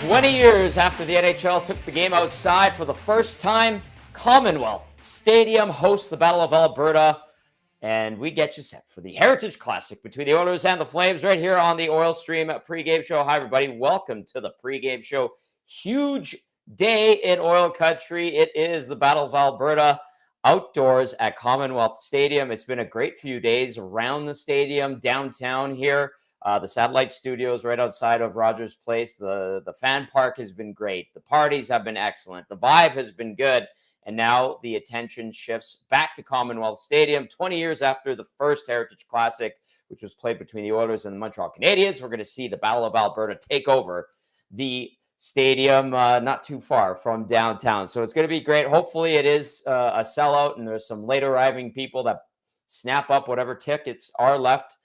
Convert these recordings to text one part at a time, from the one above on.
20 years after the NHL took the game outside for the first time, Commonwealth Stadium hosts the Battle of Alberta, and we get you set for the Heritage Classic between the Oilers and the Flames right here on the Oil Stream Pregame Show. Hi, everybody. Welcome to the Pregame Show. Huge day in Oil Country. It is the Battle of Alberta outdoors at Commonwealth Stadium. It's been a great few days around the stadium, downtown here. The satellite studios right outside of Rogers Place. The fan park has been great. The parties have been excellent. The vibe has been good. And now the attention shifts back to Commonwealth Stadium 20 years after the first Heritage Classic, which was played between the Oilers and the Montreal Canadiens. We're going to see the Battle of Alberta take over the stadium not too far from downtown. So it's going to be great. Hopefully it is a sellout and there's some late arriving people that snap up whatever tickets are left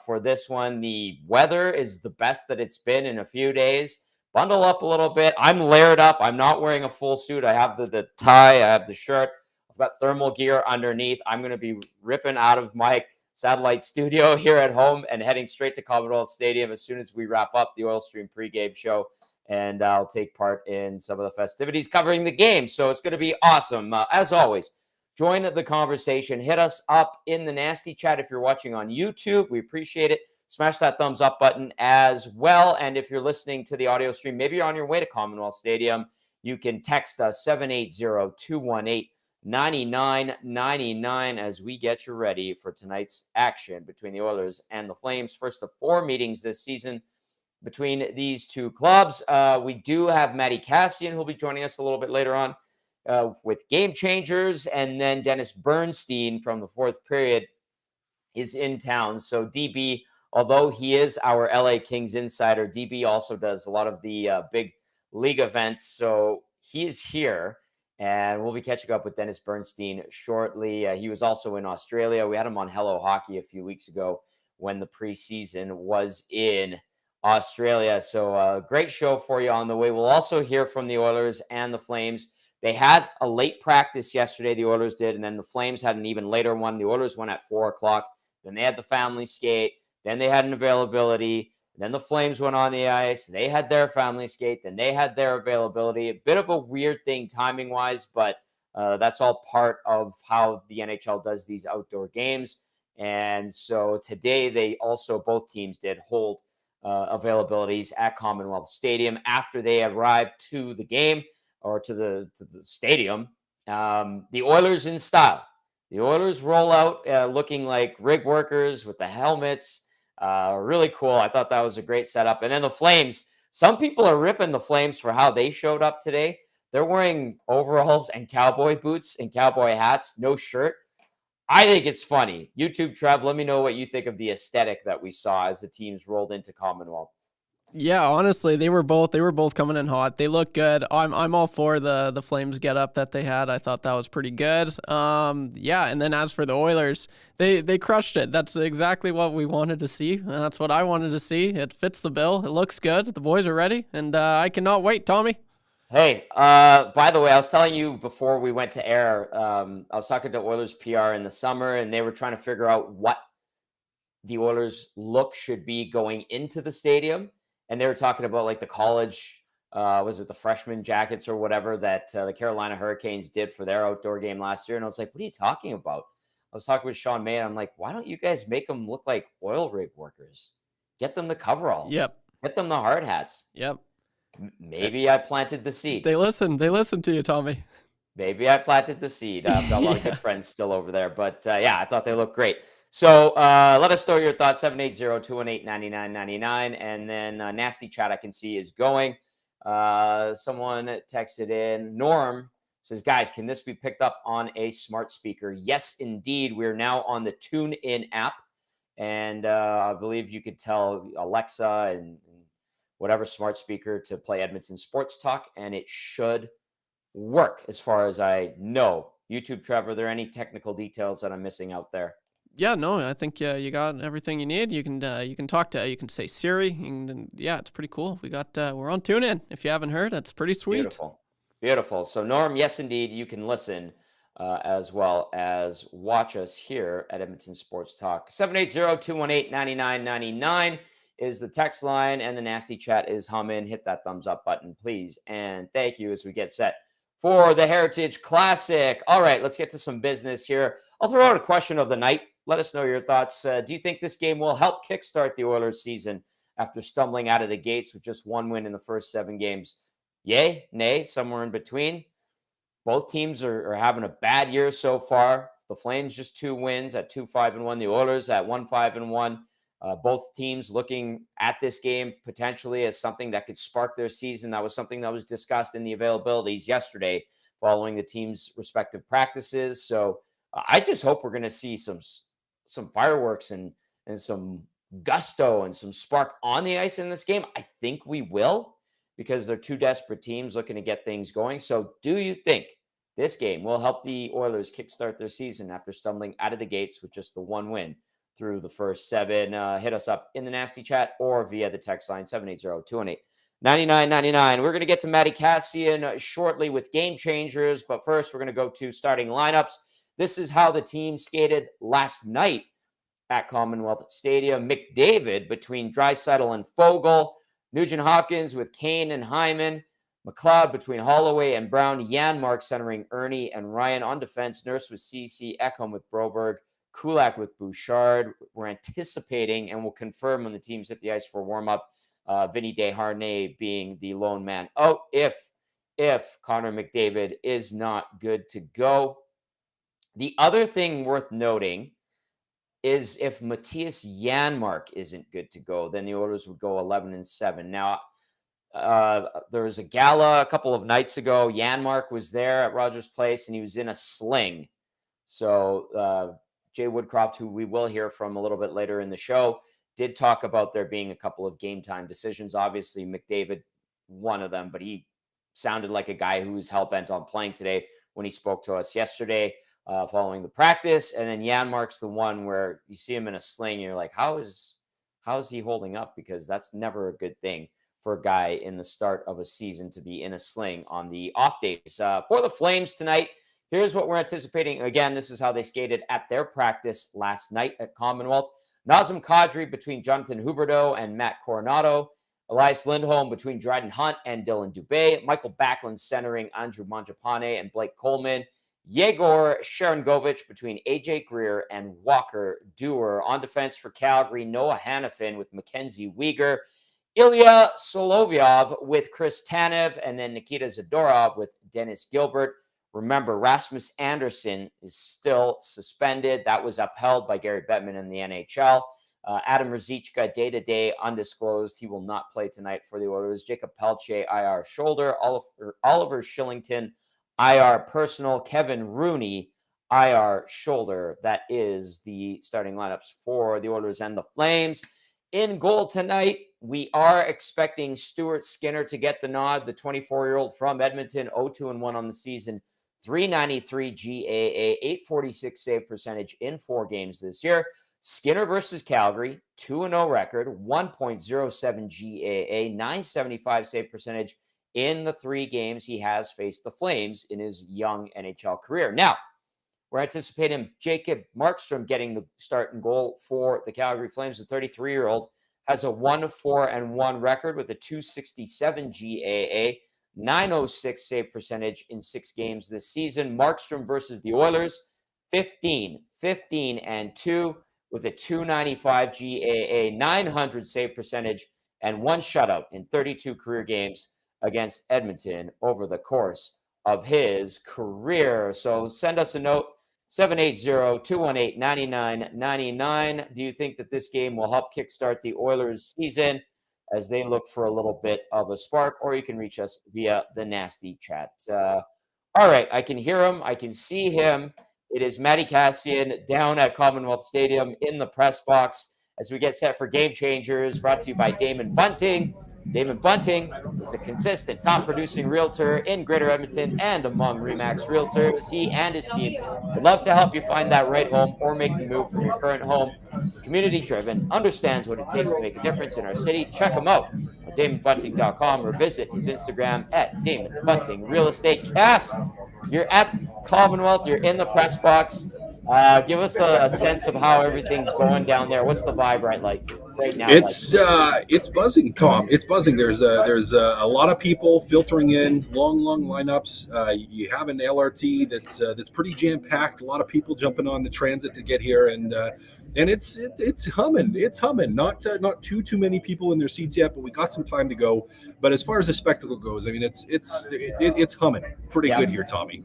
for this one. The weather is the best that it's been in a few days. Bundle up a little bit. I'm layered up. I'm not wearing a full suit. I have the tie. I have the shirt. I've got thermal gear underneath. I'm going to be ripping out of my satellite studio here at home and heading straight to Commonwealth Stadium as soon as we wrap up the Oil Stream pregame show. And I'll take part in some of the festivities covering the game. So it's going to be awesome. As always, join the conversation. Hit us up in the nasty chat if you're watching on YouTube. We appreciate it. Smash that thumbs up button as well. And if you're listening to the audio stream, maybe you're on your way to Commonwealth Stadium, you can text us 780-218-9999 as we get you ready for tonight's action between the Oilers and the Flames. First of four meetings this season between these two clubs. We do have Matt Kassian, who'll be joining us a little bit later on with Game Changers. And then Dennis Bernstein from the fourth period is in town. So DB, although he is our LA Kings insider, DB also does a lot of the big league events. So he is here, and we'll be catching up with Dennis Bernstein shortly. He was also in Australia. We had him on Hello Hockey a few weeks ago when the preseason was in Australia. So great show for you on the way. We'll also hear from the Oilers and the Flames. They had a late practice yesterday, the Oilers did, and then the Flames had an even later one. The Oilers went at 4 o'clock. Then they had the family skate. Then they had an availability. Then the Flames went on the ice. They had their family skate. Then they had their availability. A bit of a weird thing timing-wise, but that's all part of how the NHL does these outdoor games. And so today they also, both teams did hold availabilities at Commonwealth Stadium after they arrived to the game or to the stadium. The Oilers in style. The Oilers roll out looking like rig workers with the helmets. Really cool. I thought that was a great setup. And then the Flames, some people are ripping the Flames for how they showed up today. They're wearing overalls and cowboy boots and cowboy hats, no shirt. I think it's funny. YouTube, Trev, let me know what you think of the aesthetic that we saw as the teams rolled into Commonwealth. Yeah, honestly, they were both coming in hot. They look good. I'm all for the Flames get up that they had. I thought that was pretty good. Yeah, and then as for the Oilers, they crushed it. That's exactly what we wanted to see. That's what I wanted to see. It fits the bill. It looks good. The boys are ready, and I cannot wait, Tommy. Hey, by the way, I was telling you before we went to air, I was talking to Oilers PR in the summer, and they were trying to figure out what the Oilers look should be going into the stadium. And they were talking about like the college, was it the freshman jackets or whatever that the Carolina Hurricanes did for their outdoor game last year. And I was like, what are you talking about? I was talking with Sean May, and I'm like, why don't you guys make them look like oil rig workers? Get them the coveralls. Yep. Get them the hard hats. Yep. Maybe I planted the seed. They listen to you, Tommy. Maybe I planted the seed. I've got a lot of good friends still over there. But yeah, I thought they looked great. So let us know your thoughts, 780-218-9999. And then Nasty Chat I can see is going. Someone texted in. Norm says, guys, can this be picked up on a smart speaker? Yes, indeed. We're now on the TuneIn app. And I believe you could tell Alexa and whatever smart speaker to play Edmonton Sports Talk, and it should work as far as I know. YouTube, Trevor, are there any technical details that I'm missing out there? Yeah, no, I think you got everything you need. You can talk to, you can say Siri. Yeah, it's pretty cool. We're on TuneIn. If you haven't heard, that's pretty sweet. Beautiful. So Norm, yes, indeed, you can listen as well as watch us here at Edmonton Sports Talk. 780-218-9999. is the text line, and the nasty chat is humming. Hit that thumbs up button, please. And thank you as we get set for the Heritage Classic. All right, let's get to some business here. I'll throw out a question of the night. Let us know your thoughts. Do you think this game will help kickstart the Oilers season after stumbling out of the gates with just one win in the first 7 games? Yay, nay, somewhere in between. Both teams are having a bad year so far. The Flames just 2 wins at 2-5-1. The Oilers at 1-5-1. Both teams looking at this game potentially as something that could spark their season. That was something that was discussed in the availabilities yesterday following the team's respective practices. So I just hope we're going to see some fireworks and some gusto and some spark on the ice in this game. I think we will, because they're 2 desperate teams looking to get things going. So do you think this game will help the Oilers kickstart their season after stumbling out of the gates with just the 1 win through the first 7? Hit us up in the nasty chat or via the text line 780-218-9999. We're going to get to Matty Kassian shortly with game changers, but first we're going to go to starting lineups. This is how the team skated last night at Commonwealth Stadium. McDavid between Draisaitl and Foegele. Nugent-Hopkins with Kane and Hyman. McLeod between Holloway and Brown. Janmark centering Ernie and Ryan. On defense, Nurse with CC. Ekholm with Broberg. Kulak with Bouchard. We're anticipating, and we'll confirm when the teams hit the ice for warm-up, Vinny Desharnais being the lone man out if Connor McDavid is not good to go. The other thing worth noting is if Matthias Janmark isn't good to go, then the Oilers would go 11-7. Now, there was a gala a couple of nights ago. Janmark was there at Rogers Place, and he was in a sling. So Jay Woodcroft, who we will hear from a little bit later in the show, did talk about there being a couple of game time decisions. Obviously, McDavid, one of them, but he sounded like a guy who was hell-bent on playing today when he spoke to us yesterday following the practice. And then Janmark's the one where you see him in a sling, and you're like, how is he holding up? Because that's never a good thing for a guy in the start of a season to be in a sling on the off days. For the Flames tonight, here's what we're anticipating. Again, this is how they skated at their practice last night at Commonwealth. Nazem Kadri between Jonathan Huberdeau and Matt Coronado. Elias Lindholm between Dryden Hunt and Dylan Dubé. Michael Backlund centering Andrew Mangiapane and Blake Coleman. Yegor Sharangovich between AJ Greer and Walker Dewar. On defense for Calgary, Noah Hanifin with Mackenzie Weegar. Ilya Solovyov with Chris Tanev, and then Nikita Zadorov with Dennis Gilbert. Remember, Rasmus Anderson is still suspended. That was upheld by Gary Bettman in the NHL. Adam Ruzicka, day-to-day, undisclosed. He will not play tonight for the Oilers. Jacob Pelche, IR shoulder. Oliver Shillington, IR personal. Kevin Rooney, IR shoulder. That is the starting lineups for the Oilers and the Flames. In goal tonight, we are expecting Stuart Skinner to get the nod. The 24-year-old from Edmonton, 0-2-1 on the season. 393 GAA, 846 save percentage in 4 games this year. Skinner versus Calgary, 2-0 record, 1.07 GAA, 975 save percentage in the 3 games he has faced the Flames in his young NHL career. Now, we're anticipating Jacob Markstrom getting the start and goal for the Calgary Flames. The 33-year-old has a 1-4-1 record with a 267 GAA, 906 save percentage in 6 games this season. Markstrom versus the Oilers, 15-2 with a 295 GAA, 900 save percentage, and 1 shutout in 32 career games against Edmonton over the course of his career. So send us a note, 780-218-9999. Do you think that this game will help kickstart the Oilers season as they look for a little bit of a spark? Or you can reach us via the nasty chat. All right, I can hear him. I can see him. It is Matty Kassian down at Commonwealth Stadium in the press box as we get set for Game Changers, brought to you by Damon Bunting. Damon Bunting is a consistent top-producing realtor in Greater Edmonton and among RE/MAX Realtors. He and his team would love to help you find that right home or make the move from your current home. He's community-driven, understands what it takes to make a difference in our city. Check him out on DamonBunting.com or visit his Instagram at Damon Bunting Real Estate. Cass, you're at Commonwealth. You're in the press box. Give us a sense of how everything's going down there. What's the vibe right like? right now? Like, It's buzzing, Tom. It's buzzing. There's a lot of people filtering in, long lineups. You have an LRT that's pretty jam packed. A lot of people jumping on the transit to get here, and it's humming. It's humming. Not too many people in their seats yet, but we got some time to go. But as far as the spectacle goes, I mean, it's humming pretty yeah. good here, Tommy.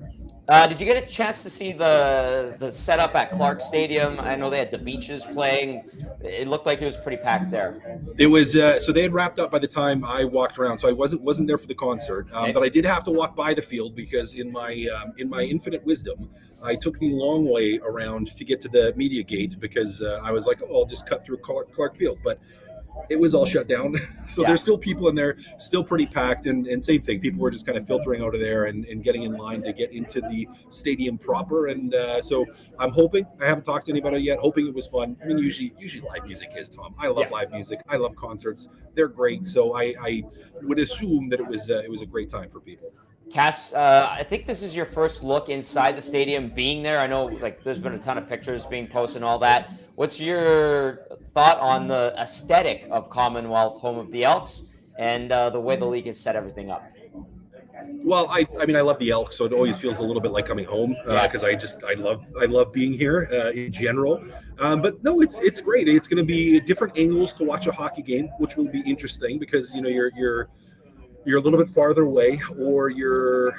Did you get a chance to see the setup at Clark Stadium? I know they had the Beaches playing. It looked like it was pretty packed there. It was so they had wrapped up by the time I walked around, so I wasn't there for the concert, Okay. but I did have to walk by the field because in my infinite wisdom, I took the long way around to get to the media gate because I was like, oh, I'll just cut through Clark Field, but it was all shut down. So Yeah. there's still people in there, still pretty packed, and same thing. People were just kind of filtering out of there and getting in line to get into the stadium proper. And so I'm hoping, I haven't talked to anybody yet, hoping it was fun. I mean, usually live music is, Tom. I love live music. I love concerts. They're great. So I would assume that it was a great time for people. Cass, I think this is your first look inside the stadium being there. I know like there's been a ton of pictures being posted and all that. What's your thought on the aesthetic of Commonwealth, home of the Elks, and the way the league has set everything up? Well, I mean, I love the Elks, so it always feels a little bit like coming home because I love being here in general. But no, it's great. It's going to be different angles to watch a hockey game, which will be interesting because you're a little bit farther away, or you're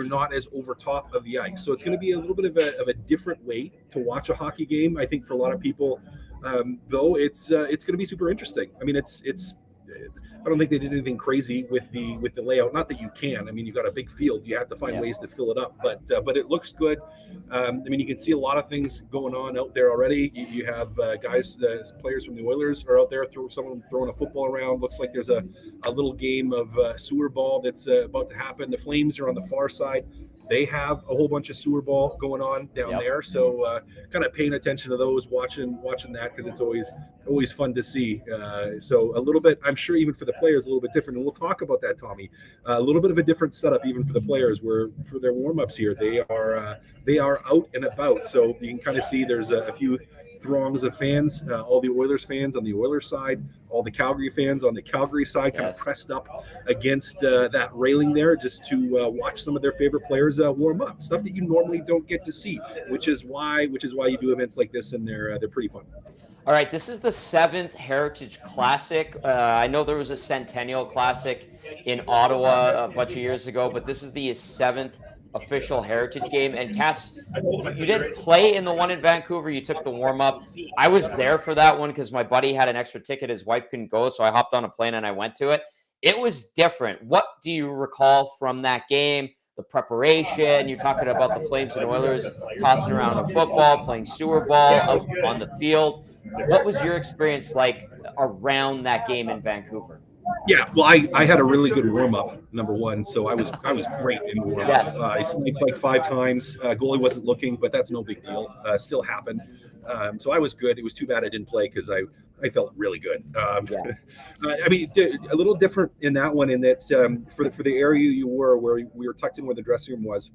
not as over top of the ice. So it's going to be a little bit of a different way to watch a hockey game. I think for a lot of people, though, it's going to be super interesting. I mean, it's. I don't think they did anything crazy with the layout. Not that you can. I mean, you got a big field. You have to find ways to fill it up. But it looks good. I mean, you can see a lot of things going on out there already. You have players from the Oilers are out there. Someone throwing a football around. Looks like there's a little game of sewer ball that's about to happen. The Flames are on the far side. They have a whole bunch of sewer ball going on down there, so kind of paying attention to those, watching that because it's always fun to see. So a little bit, I'm sure, even for the players, a little bit different, and we'll talk about that, Tommy. A little bit of a different setup even for the players, where for their warm-ups here, they are out and about, so you can kind of see there's a few throngs of fans, all the Oilers fans on the Oilers side, all the Calgary fans on the Calgary side, kind of pressed up against that railing there just to watch some of their favorite players warm up. Stuff that you normally don't get to see, which is why you do events like this, and they're pretty fun. All right, this is the 7th Heritage Classic. I know there was a Centennial Classic in Ottawa a bunch of years ago, but this is the 7th official Heritage game. And Cass, you didn't play in the one in Vancouver. You took the warm-up. I was there for that one because my buddy had an extra ticket. His wife couldn't go, so I hopped on a plane and I went to it. It was different. What do you recall from that game? The preparation, you're talking about the Flames and Oilers tossing around a football, playing sewer ball out on the field. What was your experience like around that game in Vancouver? Yeah, well, I had a really good warm up, number one, so I was great in the warm up. Yes. I sniped like 5 times. Goalie wasn't looking, but that's no big deal. Still happened. So I was good. It was too bad I didn't play because I felt really good. I mean, a little different in that one, in that for the area you were, where we were tucked in where the dressing room was,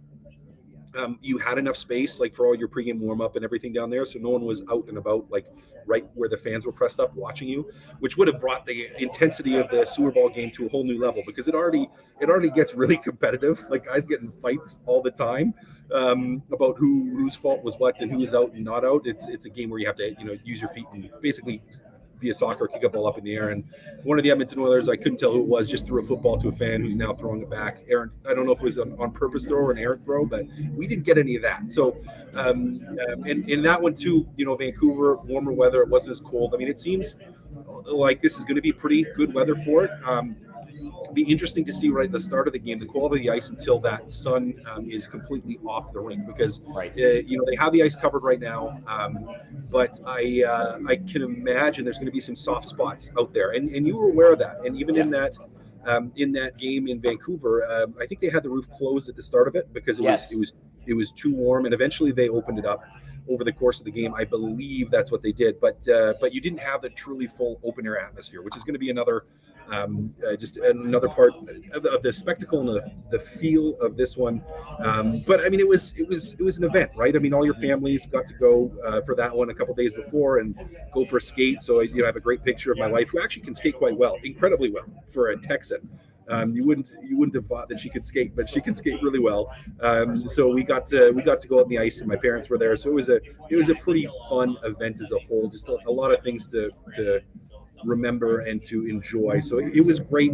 you had enough space like for all your pregame warm up and everything down there, so no one was out and about like right where the fans were pressed up watching you, which would have brought the intensity of the sewer ball game to a whole new level, because it already gets really competitive. Like, guys get in fights all the time about whose fault was what and who was out and not out. It's a game where you have to use your feet and basically via soccer kick a ball up in the air. And one of the Edmonton Oilers, I couldn't tell who it was, just threw a football to a fan who's now throwing it back. Aaron, I don't know if it was on purpose throw or an errant throw, but we didn't get any of that. So and in that one too, Vancouver, warmer weather, it wasn't as cold. I mean, it seems like this is going to be pretty good weather for it. It'll be interesting to see right at the start of the game the quality of the ice until that sun is completely off the rink, because they have the ice covered right now, but I can imagine there's going to be some soft spots out there, and you were aware of that. And even in that game in Vancouver, I think they had the roof closed at the start of it because it was too warm, and eventually they opened it up over the course of the game. I believe that's what they did, but you didn't have the truly full open air atmosphere, which is going to be another just another part of the spectacle and the feel of this one. But I mean, it was an event, right? I mean, all your families got to go for that one a couple days before and go for a skate. So I have a great picture of my wife, who actually can skate quite well, incredibly well for a Texan. You wouldn't have thought that she could skate, but she can skate really well. So we got to go on the ice, and my parents were there. So it was a pretty fun event as a whole. Just a lot of things to remember and to enjoy. So it was great.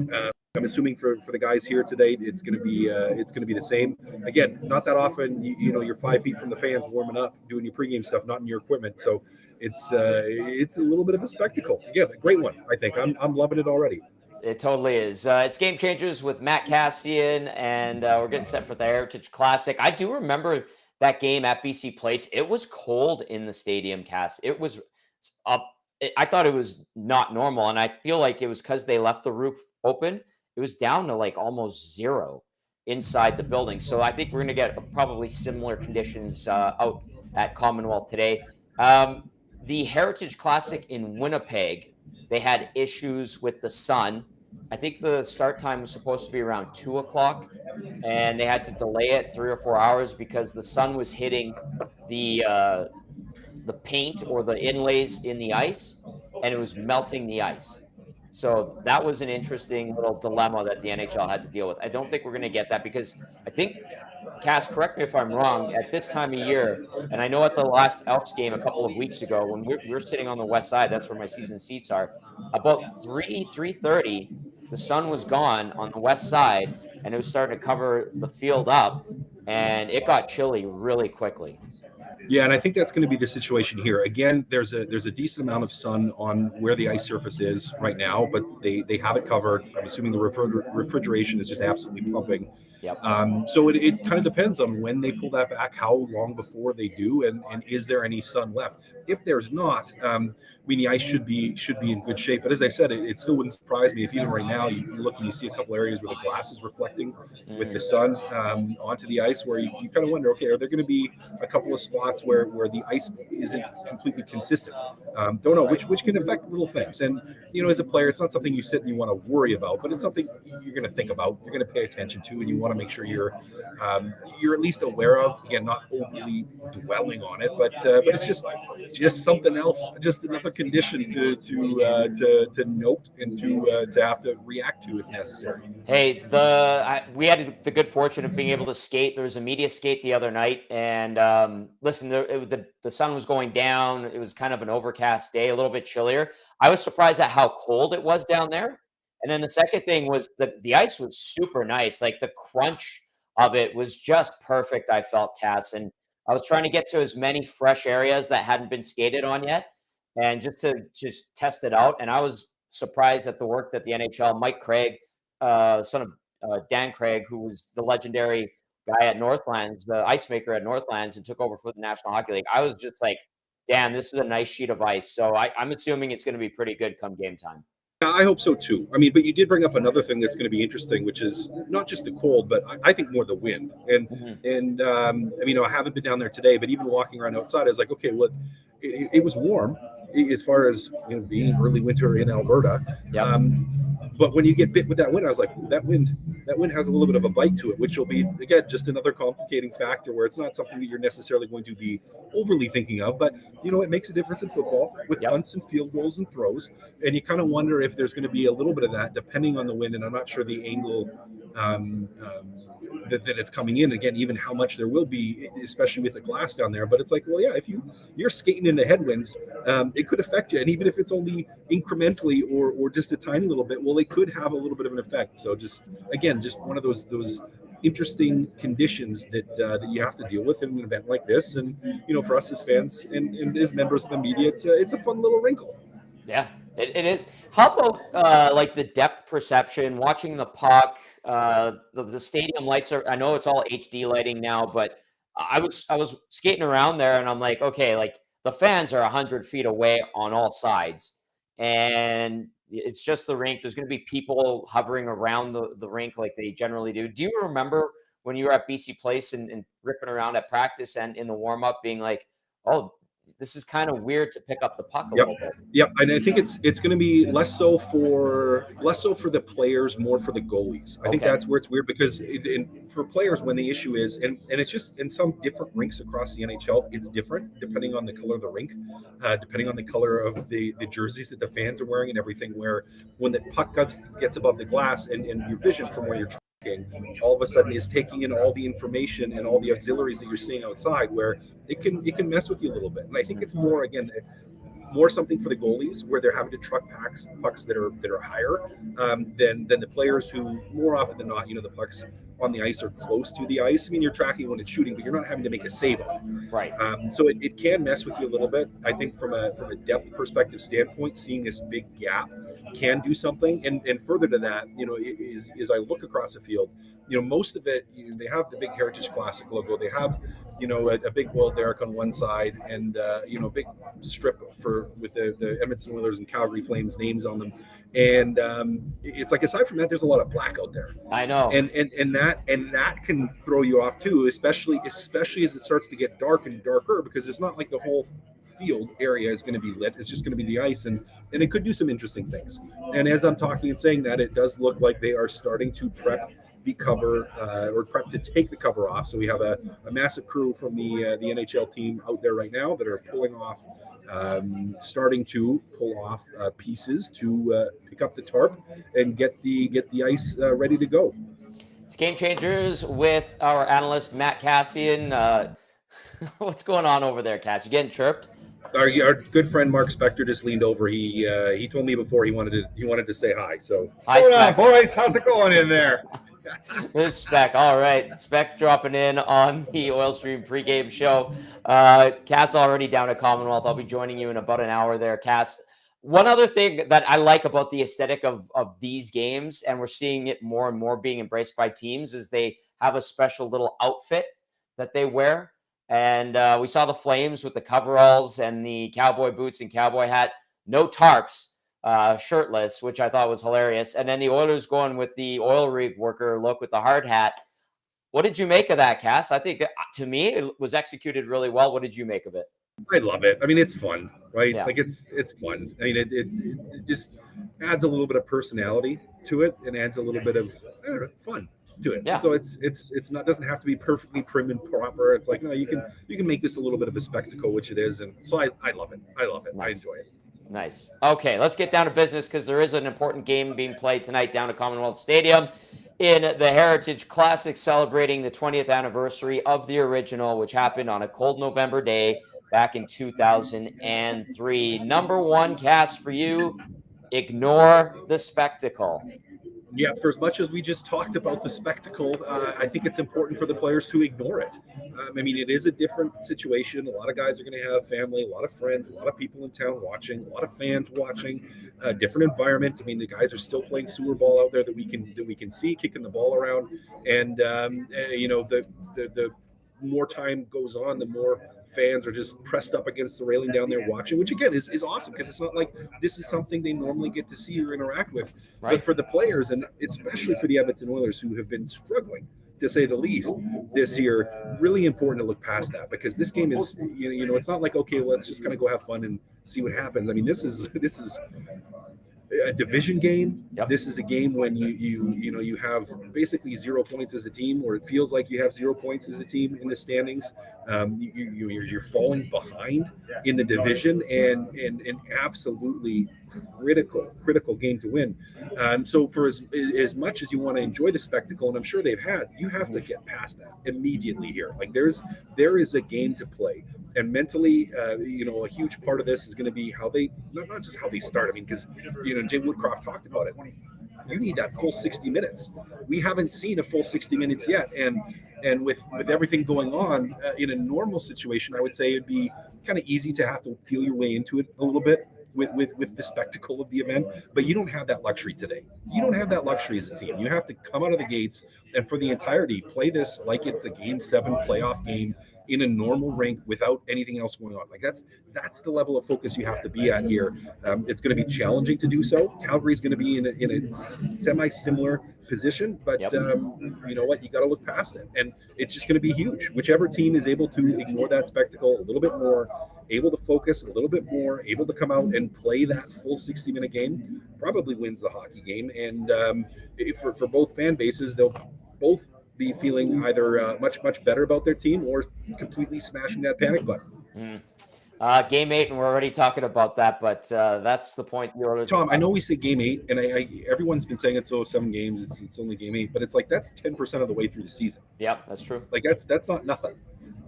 I'm assuming for the guys here today, it's going to be the same. Again, not that often. You're 5 feet from the fans, warming up, doing your pregame stuff, not in your equipment. So it's a little bit of a spectacle. Again, a great one. I think I'm loving it already. It totally is. It's Game Changers with Matt Kassian, and we're getting set for the Heritage Classic. I do remember that game at BC Place. It was cold in the stadium, Cass. It was up. I thought it was not normal, and I feel like it was because they left the roof open. It was down to like almost zero inside the building. So I think we're going to get probably similar conditions out at Commonwealth today. The Heritage Classic in Winnipeg, they had issues with the sun. I think the start time was supposed to be around 2 o'clock, and they had to delay it 3 or 4 hours because the sun was hitting the uh, the paint or the inlays in the ice, and it was melting the ice. So that was an interesting little dilemma that the NHL had to deal with. I don't think we're going to get that because I think, Cass, correct me if I'm wrong, at this time of year, and I know at the last Elks game a couple of weeks ago when we're sitting on the west side, that's where my season seats are, about 3:30, the sun was gone on the west side, and it was starting to cover the field up, and it got chilly really quickly. Yeah, and I think that's going to be the situation here. Again, there's a decent amount of sun on where the ice surface is right now, but they have it covered. I'm assuming the refrigeration is just absolutely pumping. Yep. So it kind of depends on when they pull that back, how long before they do, and is there any sun left? If there's not, I mean, the ice should be in good shape. But as I said, it still wouldn't surprise me if even right now you look and you see a couple areas where the glass is reflecting with the sun onto the ice, where you kind of wonder, okay, are there going to be a couple of spots where the ice isn't completely consistent? Don't know, which can affect little things. And as a player, it's not something you sit and you want to worry about, but it's something you're going to think about, you're going to pay attention to, and you want to make sure you're at least aware of. Again, not overly dwelling on it, but it's just something else, just another condition to note and to have to react to if necessary. Hey, we had the good fortune of being able to skate. There was a media skate the other night, and listen, the sun was going down. It was kind of an overcast day, a little bit chillier. I was surprised at how cold it was down there. And then the second thing was that the ice was super nice. Like the crunch of it was just perfect, I felt, Cass. And I was trying to get to as many fresh areas that hadn't been skated on yet, and just test it out. And I was surprised at the work that the NHL, Mike Craig, son of Dan Craig, who was the legendary guy at Northlands, the ice maker at Northlands, and took over for the National Hockey League. I was just like, damn, this is a nice sheet of ice. So I'm assuming it's going to be pretty good come game time. Yeah, I hope so too. I mean, but you did bring up another thing that's going to be interesting, which is not just the cold, but I think more the wind. And I mean, I haven't been down there today, but even walking around outside, I was like, okay, well, it was warm as far as being early winter in Alberta. Yep. But when you get bit with that wind, I was like, that wind has a little bit of a bite to it, which will be, again, just another complicating factor where it's not something that you're necessarily going to be overly thinking of. But, it makes a difference in football with punts and field goals and throws. And you kind of wonder if there's going to be a little bit of that depending on the wind. And I'm not sure the angle that it's coming in, again, even how much there will be, especially with the glass down there. But it's like, well, yeah, if you're skating into headwinds, it could affect you. And even if it's only incrementally or just a tiny little bit, well, it could have a little bit of an effect. So just one of those interesting conditions that you have to deal with in an event like this. And, for us as fans and as members of the media, it's a fun little wrinkle. Yeah, it is. How about like the depth perception, watching the puck? The stadium lights I know it's all HD lighting now, but I was skating around there and I'm like, okay, like the fans are 100 feet away on all sides, and it's just the rink. There's going to be people hovering around the rink like they generally do. Do you remember when you were at BC Place and ripping around at practice and in the warm up being like, oh, this is kind of weird to pick up the puck a Yep. little bit. Yep, and I think it's going to be less so for the players, more for the goalies. I think Okay. that's where it's weird because for players, when the issue is, and it's just in some different rinks across the NHL, it's different depending on the color of the rink, depending on the color of the jerseys that the fans are wearing and everything. Where when the puck gets above the glass and your vision from where you're tracking, all of a sudden is taking in all the information and all the auxiliaries that you're seeing outside, where it can mess with you a little bit. And I think it's more, again, more something for the goalies where they're having to truck pucks that are higher than the players who, more often than not, the pucks on the ice are close to the ice. I mean, you're tracking when it's shooting, but you're not having to make a save on it. Right. So it can mess with you a little bit. I think from a depth perspective standpoint, seeing this big gap can do something. And further to that, as I look across the field, most of it, they have the big Heritage Classic logo. They have, a big Will Derrick on one side and, a big strip with the Edmonton Oilers and Calgary Flames names on them. And it's like, aside from that, there's a lot of black out there. I know. And that can throw you off too, especially as it starts to get dark and darker, because it's not like the whole field area is going to be lit. It's just going to be the ice, and it could do some interesting things. And as I'm talking and saying that, it does look like they are starting to prep the cover or prep to take the cover off. So we have a massive crew from the NHL team out there right now that are starting to pull off pieces to pick up the tarp and get the ice ready to go. It's Game Changers with our analyst Matt Kassian. What's going on over there, Cass? You getting chirped? Our good friend Mark Spector just leaned over. He told me before he wanted to say hi. So hi, Spec. Boys, how's it going in there? There's Spec. All right, Spec dropping in on the Oil Stream pregame show. Cass already down at Commonwealth. I'll be joining you in about an hour there, Cass. One other thing that I like about the aesthetic of these games, and we're seeing it more and more being embraced by teams, is they have a special little outfit that they wear. And we saw the Flames with the coveralls and the cowboy boots and cowboy hat, no tarps, shirtless, which I thought was hilarious. And then the Oilers going with the oil rig worker look with the hard hat. What did you make of that, Cass? I think that, to me, it was executed really well. What did you make of it? I love it. I mean, it's fun, right? Yeah. Like it's fun. I mean, it just adds a little bit of personality to it and adds a little bit of fun to it. Yeah. So it's not, doesn't have to be perfectly prim and proper. It's like, no, you can make this a little bit of a spectacle, which it is. And so I love it. I love it. Nice. I enjoy it. Nice. Okay, let's get down to business, because there is an important game being played tonight down at Commonwealth Stadium in the Heritage Classic, celebrating the 20th anniversary of the original, which happened on a cold November day back in 2003. Number one, Cass, for you, ignore the spectacle. Yeah, for as much as we just talked about the spectacle, I think it's important for the players to ignore it. I mean, it is a different situation. A lot of guys are going to have family, a lot of friends, a lot of people in town watching, a lot of fans watching, a different environment. I mean, the guys are still playing sewer ball out there that we can see, kicking the ball around. And, the more time goes on, the more fans are just pressed up against the railing down there watching, which again is awesome, because it's not like this is something they normally get to see or interact with. Right. But for the players, and especially for the Edmonton Oilers, who have been struggling, to say the least, this year, really important to look past that, because this game is, it's not like, okay, let's just kind of go have fun and see what happens. I mean, this is a division game. Yep. This is a game when you have basically 0 points as a team, or it feels like you have 0 points as a team in the standings. You're falling behind in the division, and absolutely critical game to win. So for as much as you want to enjoy the spectacle, and I'm sure they've had, you have to get past that immediately here. Like there is a game to play. And mentally, a huge part of this is going to be how they, not just how they start. I mean, because, Jay Woodcroft talked about it. You need that full 60 minutes. We haven't seen a full 60 minutes yet. And with everything going on in a normal situation, I would say it'd be kind of easy to have to feel your way into it a little bit with the spectacle of the event. But you don't have that luxury today. You don't have that luxury as a team. You have to come out of the gates and for the entirety play this like it's a Game 7 playoff game in a normal rink without anything else going on. Like that's the level of focus you have to be at here. It's going to be challenging to do so. Calgary's going to be in a semi-similar position, but yep. You know what? You got to look past it, and it's just going to be huge. Whichever team is able to ignore that spectacle a little bit more able to focus a little bit more, able to come out and play that full 60-minute game, probably wins the hockey game. And for both fan bases, they'll both be feeling either much better about their team or completely smashing that panic button. Game 8, and we're already talking about that, but that's the point. Tom, I know we say game 8, and everyone's been saying it's 7 games. It's only game 8, but it's like that's 10% of the way through the season. Yeah, that's true. Like that's not nothing.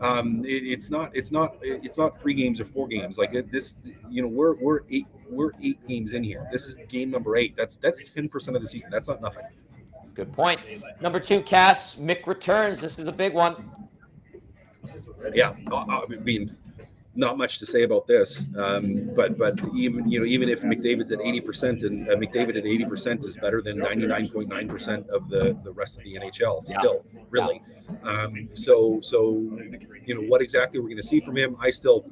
It's not 3 games or 4 games. Like this, we're 8 games in here. This is game number 8. That's 10% of the season. That's not nothing. Good point. Number 2, Cass, Mick returns. This is a big one. Yeah, I mean, not much to say about this, but even if McDavid's at 80% and McDavid at 80% is better than 99.9% of the rest of the NHL, still really. So what exactly we're going to see from him? I still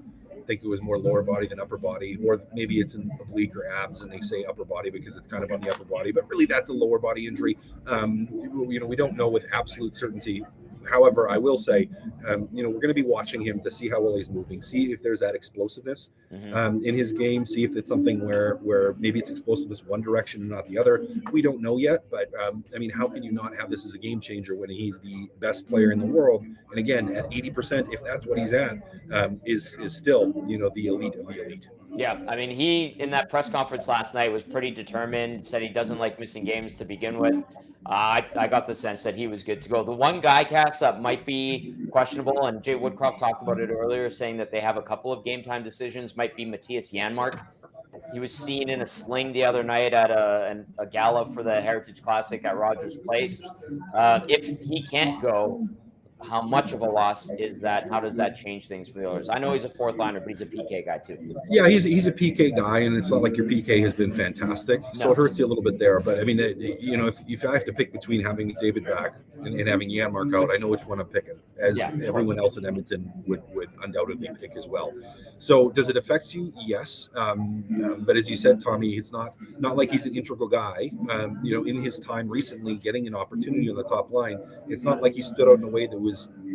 think it was more lower body than upper body, or maybe it's in oblique or abs, and they say upper body because it's kind of on the upper body, but really that's a lower body injury. We don't know with absolute certainty. However, I will say, we're going to be watching him to see how well he's moving, see if there's that explosiveness in his game, see if it's something where maybe it's explosiveness one direction and not the other. We don't know yet, but how can you not have this as a game changer when he's the best player in the world? And again, at 80%, if that's what he's at, is still, the elite of the elite. Yeah, I mean, he, in that press conference last night, was pretty determined, said he doesn't like missing games to begin with. I got the sense that he was good to go. The one guy, Cass, that might be questionable, and Jay Woodcroft talked about it earlier, saying that they have a couple of game time decisions, might be Matthias Janmark. He was seen in a sling the other night at a gala for the Heritage Classic at Rogers Place. If he can't go, how much of a loss is that? How does that change things for the Oilers? I know he's a 4th liner, but he's a PK guy too. Yeah, he's a PK guy, and it's not like your PK has been fantastic, so it hurts you a little bit there. But I mean, if I have to pick between having David back and having Janmark out, I know which one I'm picking, as everyone else in Edmonton would undoubtedly pick as well. So does it affect you? Yes, but as you said, Tommy, it's not like he's an integral guy. In his time recently, getting an opportunity on the top line, it's not like he stood out in a way that was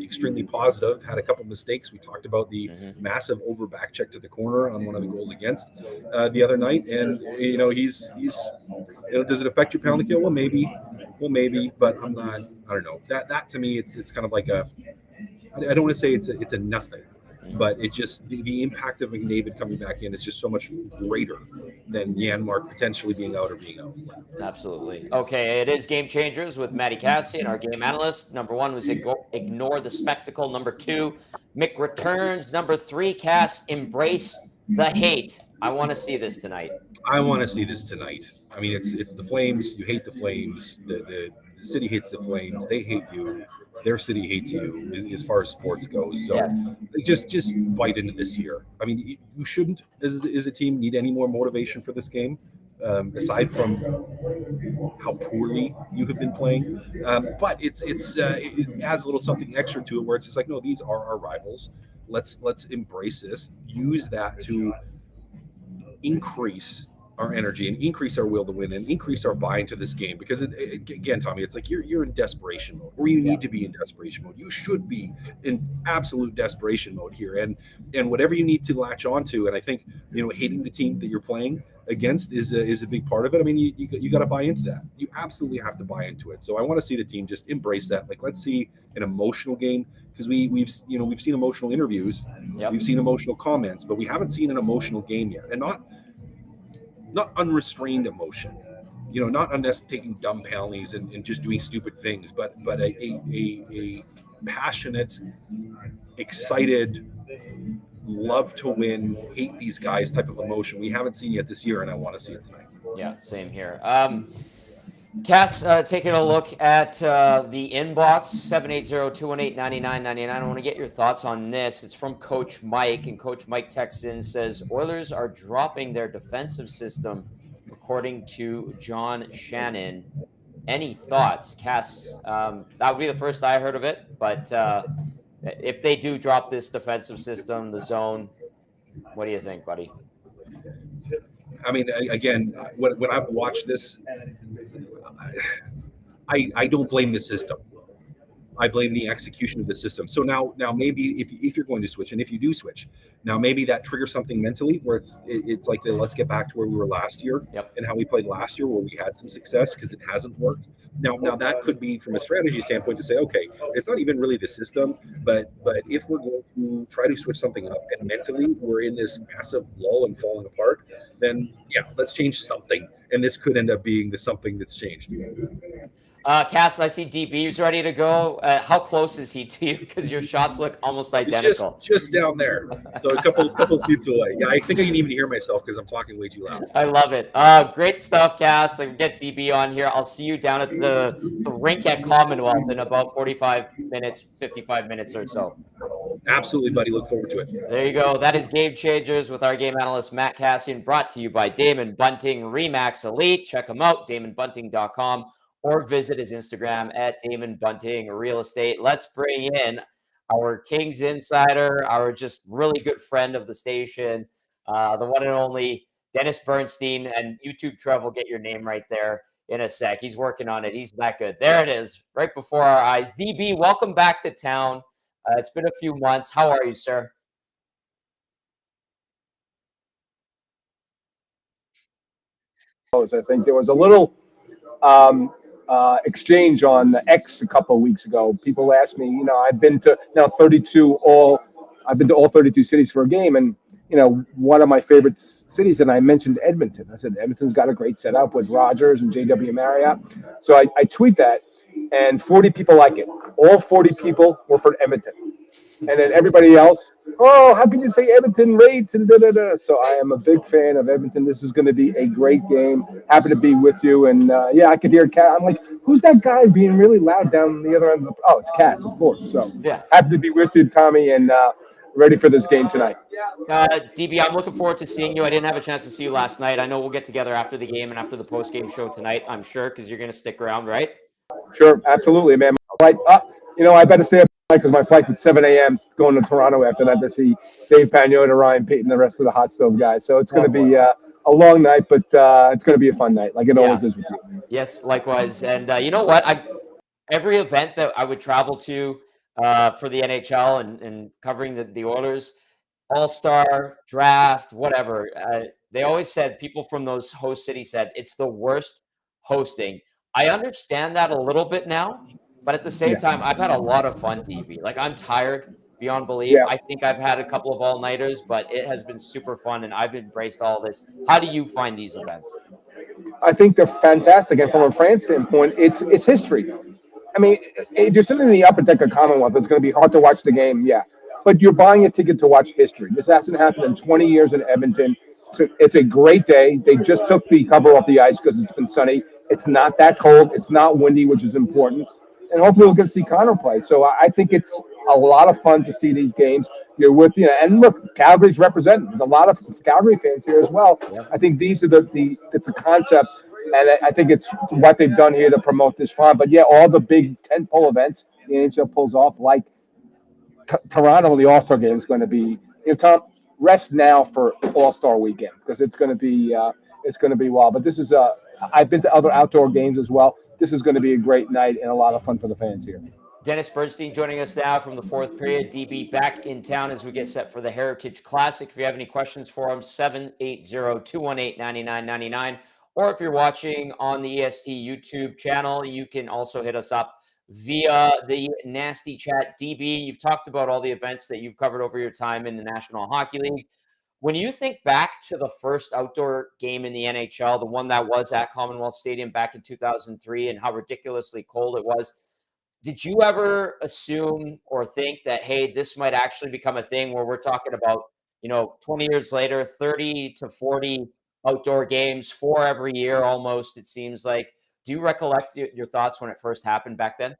extremely positive, had a couple mistakes. We talked about the massive over back check to the corner on one of the goals against the other night. And, he's does it affect your penalty kill? Well, maybe, but I don't know. That to me, it's kind of like I don't want to say it's a nothing, but it just, the impact of McDavid coming back in is just so much greater than Janmark potentially being out or being out. Absolutely. Okay, it is Game Changers with Matty Kassian, our game analyst. Number 1 was ignore the spectacle. Number 2, Mick returns. Number 3, Cass, embrace the hate. I want to see this tonight. I want to see this tonight. I mean, it's the Flames. You hate the Flames. The city hates the Flames. They hate you. Their city hates you as far as sports goes. So just bite into this year. I mean, you shouldn't, as a team, need any more motivation for this game, aside from how poorly you have been playing. But it adds a little something extra to it, where it's just like, no, these are our rivals. Let's embrace this. Use that to increase our energy and increase our will to win and increase our buy into this game, because again, Tommy, it's like you're in desperation mode, or you need to be in desperation mode. You should be in absolute desperation mode here, and whatever you need to latch onto. And I think hating the team that you're playing against is a big part of it. I mean, you got to buy into that. You absolutely have to buy into it. So I want to see the team just embrace that. Like, let's see an emotional game, because we've seen emotional interviews, we've seen emotional comments, but we haven't seen an emotional game yet, and not unrestrained emotion, not unnecessary taking dumb penalties and just doing stupid things, but a passionate, excited, love to win, hate these guys type of emotion we haven't seen yet this year, and I want to see it tonight. Yeah, same here. Cass, taking a look at the inbox, 780-218-9999. I want to get your thoughts on this. It's from Coach Mike, and Coach Mike texts in, says, Oilers are dropping their defensive system, according to John Shannon. Any thoughts? Cass, that would be the first I heard of it, but if they do drop this defensive system, the zone, what do you think, buddy? I mean, again, when I've watched this, I don't blame the system. I blame the execution of the system. So now maybe if you're going to switch, and if you do switch, now maybe that triggers something mentally where it's like let's get back to where we were last year and how we played last year, where we had some success because it hasn't worked. Now that could be from a strategy standpoint to say, okay, it's not even really the system, but if we're going to try to switch something up and mentally we're in this massive lull and falling apart, then yeah, let's change something. And this could end up being the something that's changed. Cass, I see DB's ready to go. How close is he to you? Because your shots look almost identical. Just down there, so a couple seats away. Yeah, I think I can even hear myself because I'm talking way too loud. I love it. Great stuff, Cass. I can get DB on here. I'll see you down at the rink at Commonwealth in about 55 minutes, 55 minutes or so. Absolutely, buddy. Look forward to it. There you go. That is Game Changers with our game analyst, Matt Kassian, brought to you by Damon Bunting Remax Elite. Check him out, damonbunting.com, or visit his Instagram at Damon Bunting Real Estate. Let's bring in our Kings insider, our just really good friend of the station, the one and only Dennis Bernstein. And YouTube Trev will get your name right there in a sec. He's working on it. He's that good. There it is, right before our eyes. DB, welcome back to town. It's been a few months. How are you, sir? I think there was a little exchange on X a couple of weeks ago. People asked me, I've been to now 32 I've been to all 32 cities for a game, and one of my favorite cities, and I mentioned Edmonton. I said Edmonton's got a great setup with Rogers and JW Marriott. So I tweet that, and 40 people like it. All 40 people were for Edmonton. And then everybody else, oh, how can you say Edmonton rates and da-da-da? So I am a big fan of Edmonton. This is going to be a great game. Happy to be with you. And, yeah, I could hear Cat. I'm like, who's that guy being really loud down the other end of the – oh, it's Cass, of course. So happy to be with you, Tommy, and ready for this game tonight. DB, I'm looking forward to seeing you. I didn't have a chance to see you last night. I know we'll get together after the game and after the post-game show tonight, I'm sure, because you're going to stick around, right? Sure, absolutely, man. I better stay up because my flight's at 7 a.m. going to Toronto after that to see Dave Pagnotta, Ryan Payton, the rest of the hot stove guys. So it's going to be a long night, but it's going to be a fun night, like it always is with you. Yes, likewise. And you know what? Every event that I would travel to for the NHL and covering the Oilers, All-Star, draft, whatever, they always said, people from those host cities said, it's the worst hosting. I understand that a little bit now. But at the same time, I've had a lot of fun, DB. Like, I'm tired beyond belief. Yeah. I think I've had a couple of all-nighters, but it has been super fun, and I've embraced all this. How do you find these events? I think they're fantastic. And from a fan standpoint, it's history. I mean, if you're sitting in the upper deck of Commonwealth, it's going to be hard to watch the game, yeah. But you're buying a ticket to watch history. This hasn't happened in 20 years in Edmonton. It's a great day. They just took the cover off the ice because it's been sunny. It's not that cold. It's not windy, which is important. And hopefully we'll get to see Connor play. So I think it's a lot of fun to see these games. You're with and look, Calgary's representing. There's a lot of Calgary fans here as well. Yeah. I think these are it's a concept, and I think it's what they've done here to promote this fun. But yeah, all the big tentpole events the NHL pulls off, like Toronto, the All-Star game is going to be. Tom, rest now for All-Star weekend because it's going to be wild. But this is I've been to other outdoor games as well. This is going to be a great night and a lot of fun for the fans here. Dennis Bernstein joining us now from the fourth period. DB back in town as we get set for the Heritage Classic. If you have any questions for him, 780-218-9999. Or if you're watching on the EST YouTube channel, you can also hit us up via the Nasty Chat. DB, you've talked about all the events that you've covered over your time in the National Hockey League. When you think back to the first outdoor game in the NHL, the one that was at Commonwealth Stadium back in 2003 and how ridiculously cold it was, did you ever assume or think that, hey, this might actually become a thing where we're talking about, 20 years later, 30 to 40 outdoor games, 4 every year almost, it seems like. Do you recollect your thoughts when it first happened back then?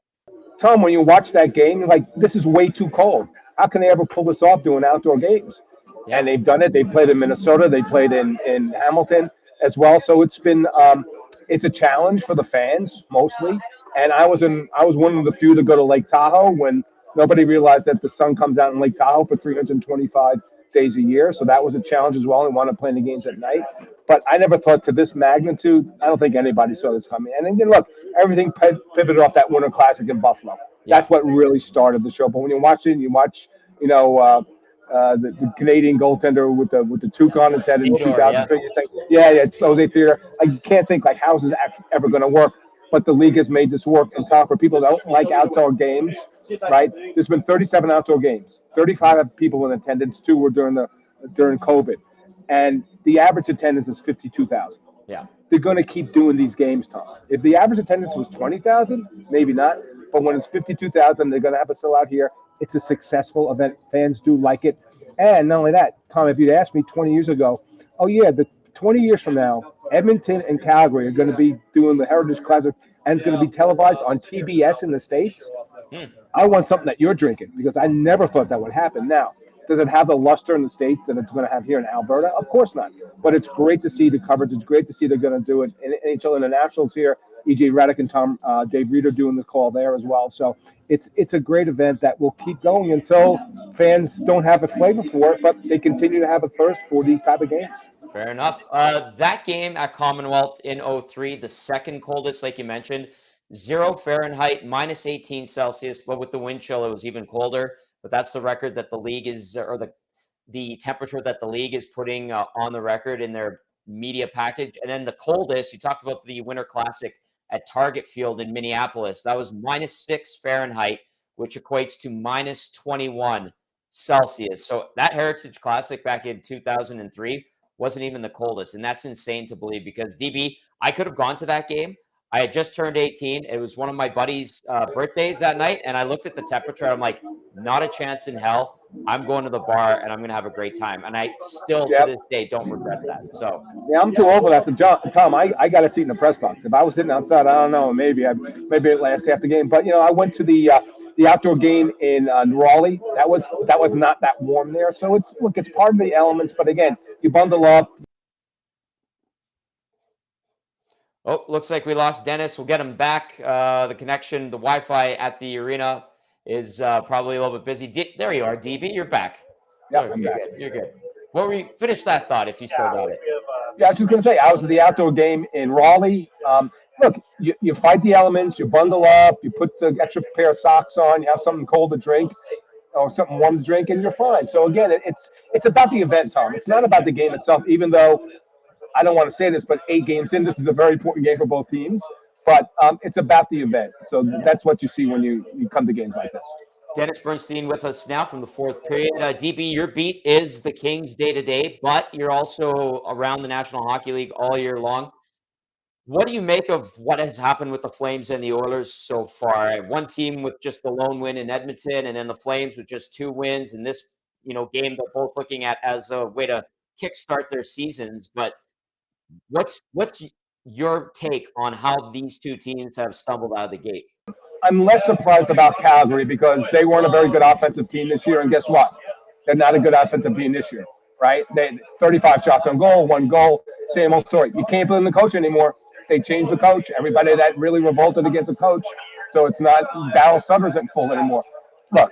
Tom, when you watch that game, you're like, this is way too cold. How can they ever pull this off doing outdoor games? Yeah. And they've done it. They played in Minnesota. They played in Hamilton as well. So it's been it's a challenge for the fans mostly. And I was one of the few to go to Lake Tahoe when nobody realized that the sun comes out in Lake Tahoe for 325 days a year. So that was a challenge as well. And wanted to play the games at night. But I never thought to this magnitude. I don't think anybody saw this coming. And then look, everything pivoted off that Winter Classic in Buffalo. That's what really started the show. But when you watch it, you watch, you know, the Canadian goaltender with the toque on his head in Theodore, yeah. 2003. You think, yeah, it's Jose Theodore. I can't think like how is this ever going to work? But the league has made this work. And Tom, for people that don't like outdoor games, right? There's been 37 outdoor games. 35 people in attendance. 2 were during COVID, and the average attendance is 52,000. Yeah. They're going to keep doing these games, Tom. If the average attendance was 20,000, maybe not. But when it's 52,000, they're going to have a sellout here. It's a successful event. Fans do like it. And not only that, Tom, if you'd asked me 20 years ago, oh, yeah, the 20 years from now, Edmonton and Calgary are going to be doing the Heritage Classic, and it's going to be televised on TBS in the States. I want something that you're drinking because I never thought that would happen. Now, does it have the luster in the States that it's going to have here in Alberta? Of course not. But it's great to see the coverage. It's great to see they're going to do it. And NHL International's here. EJ Redick and Dave Reeder doing the call there as well. So it's a great event that will keep going until fans don't have a flavor for it, but they continue to have a thirst for these type of games. Fair enough. That game at Commonwealth in 03, the second coldest, like you mentioned, 0 Fahrenheit, minus 18 Celsius, but with the wind chill, it was even colder. But that's the record that the league is, or the temperature that the league is putting on the record in their media package. And then the coldest, you talked about the Winter Classic at Target Field in Minneapolis. That was minus 6 Fahrenheit, which equates to minus 21 Celsius. So that Heritage Classic back in 2003 wasn't even the coldest. And that's insane to believe because, DB, I could have gone to that game. I had just turned 18. It was one of my buddies' birthdays that night. And I looked at the temperature. I'm like, not a chance in hell. I'm going to the bar and I'm going to have a great time. And I still, to this day, don't regret that. So, yeah, I'm too old for that. So, Tom, I got a seat in the press box. If I was sitting outside, I don't know, maybe it lasts half the game. But, I went to the outdoor game in Raleigh. That was not that warm there. So, it's part of the elements. But, again, you bundle up. Oh, looks like we lost Dennis. We'll get him back. The connection, the Wi-Fi at the arena is probably a little bit busy. There you are, DB. You're back. Yeah, I'm back. You're good. What were you? Finish that thought if you still got it. Yeah, I was just going to say, I was at the outdoor game in Raleigh. Look, you fight the elements, you bundle up, you put the extra pair of socks on, you have something cold to drink or something warm to drink, and you're fine. So, again, it's about the event, Tom. It's not about the game itself, even though I don't want to say this, but 8 games in, this is a very important game for both teams. But it's about the event. So that's what you see when you come to games like this. Dennis Bernstein with us now from the fourth period. DB, your beat is the Kings day-to-day, but you're also around the National Hockey League all year long. What do you make of what has happened with the Flames and the Oilers so far? One team with just the lone win in Edmonton, and then the Flames with just 2 wins in this game they're both looking at as a way to kickstart their seasons. But what's your take on how these two teams have stumbled out of the gate? I'm less surprised about Calgary because they weren't a very good offensive team this year, and guess what? They're not a good offensive team this year, right? They 35 shots on goal, 1 goal, same old story. You can't blame the coach anymore. They changed the coach. Everybody that really revolted against the coach, so it's not Darryl Sutters at full anymore. Look,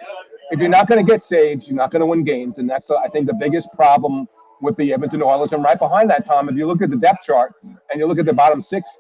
if you're not going to get saves, you're not going to win games, and that's I think the biggest problem with the Edmonton Oilers. And right behind that, Tom, if you look at the depth chart and you look at the bottom 6,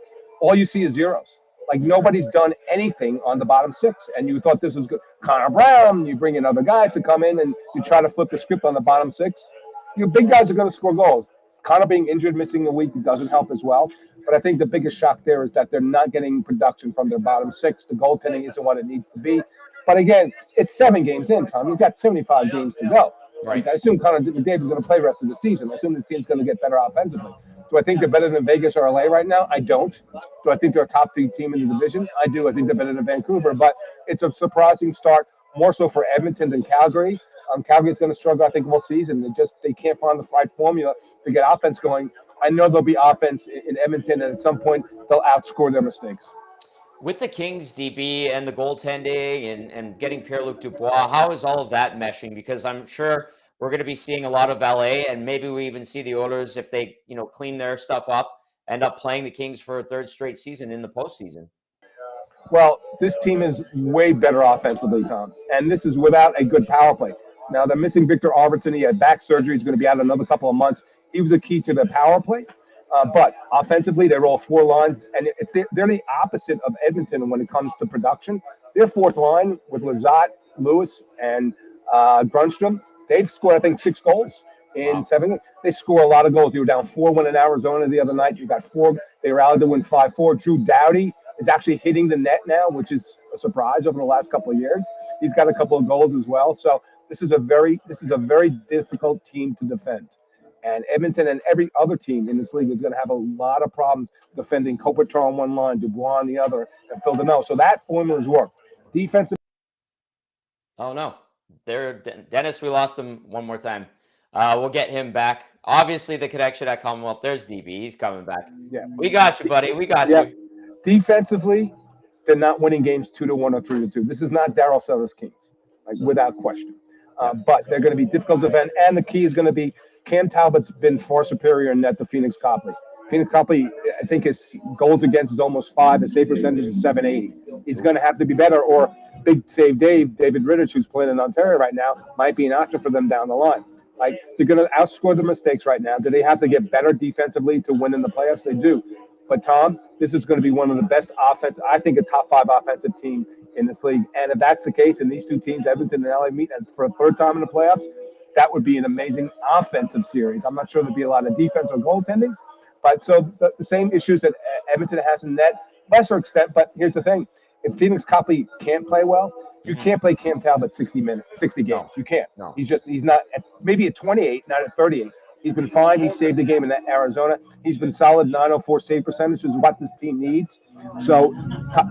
all you see is zeros. Like nobody's done anything on the bottom 6. And you thought this was good. Connor Brown, you bring in other guys to come in and you try to flip the script on the bottom 6. Your big guys are going to score goals. Connor being injured, missing a week doesn't help as well. But I think the biggest shock there is that they're not getting production from their bottom 6. The goaltending isn't what it needs to be. But again, it's 7 games in, Tom. You've got 75 games to go. Right. I assume Connor McDavid is going to play the rest of the season. I assume this team's going to get better offensively. Do I think they're better than Vegas or LA right now? I don't. Do I think they're a top 3 team in the division? I do. I think they're better than Vancouver. But it's a surprising start, more so for Edmonton than Calgary. Calgary's going to struggle, I think, all season. They can't find the right formula to get offense going. I know there'll be offense in Edmonton, and at some point they'll outscore their mistakes. With the Kings, DB, and the goaltending and getting Pierre-Luc Dubois, how is all of that meshing? Because I'm sure we're going to be seeing a lot of LA, and maybe we even see the Oilers, if they clean their stuff up, end up playing the Kings for a 3rd straight season in the postseason. Well, this team is way better offensively, Tom, and this is without a good power play. Now, they're missing Victor Arvidsson. He had back surgery. He's going to be out another couple of months. He was a key to the power play. But offensively, they roll 4 lines, and they're the opposite of Edmonton when it comes to production. Their fourth line with Lazat, Lewis, and Grunstrom, they've scored, I think, 6 goals in 7. They score a lot of goals. They were down 4-1 in Arizona the other night. You got 4. They were allowed to win 5-4. Drew Doughty is actually hitting the net now, which is a surprise over the last couple of years. He's got a couple of goals as well. So this is a very difficult team to defend. And Edmonton and every other team in this league is going to have a lot of problems defending Kopitar on one line, Dubois on the other, and Phil Demel. So that formula's worked. Defensive. Oh, no. Dennis, we lost him one more time. We'll get him back. Obviously, the connection at Commonwealth. There's DB. He's coming back. Yeah. We got you, buddy. We got you. Defensively, they're not winning games 2-1 or 3-2. This is not Darryl Sutter's Kings, like without question. But they're going to be difficult to defend. And the key is going to be Cam Talbot's been far superior in net to Phoenix Copley. Phoenix Copley, I think his goals against is almost 5. The save percentage is 780. He's going to have to be better, or big save David Rittich, who's playing in Ontario right now, might be an option for them down the line. Like, they're going to outscore the mistakes right now. Do they have to get better defensively to win in the playoffs? They do. But, Tom, this is going to be one of the best I think a top 5 offensive team in this league. And if that's the case, and these two teams, Edmonton and LA, meet for a third time in the playoffs, that would be an amazing offensive series. I'm not sure there'd be a lot of defense or goaltending. But so the same issues that Edmonton has in net, lesser extent. But here's the thing. If Phoenix Copley can't play well, you can't play Cam Talbot 60 games. You can't. No. He's not maybe at 28, not at 38. He's been fine. He saved the game in Arizona. He's been solid. 904 save percentage is what this team needs. So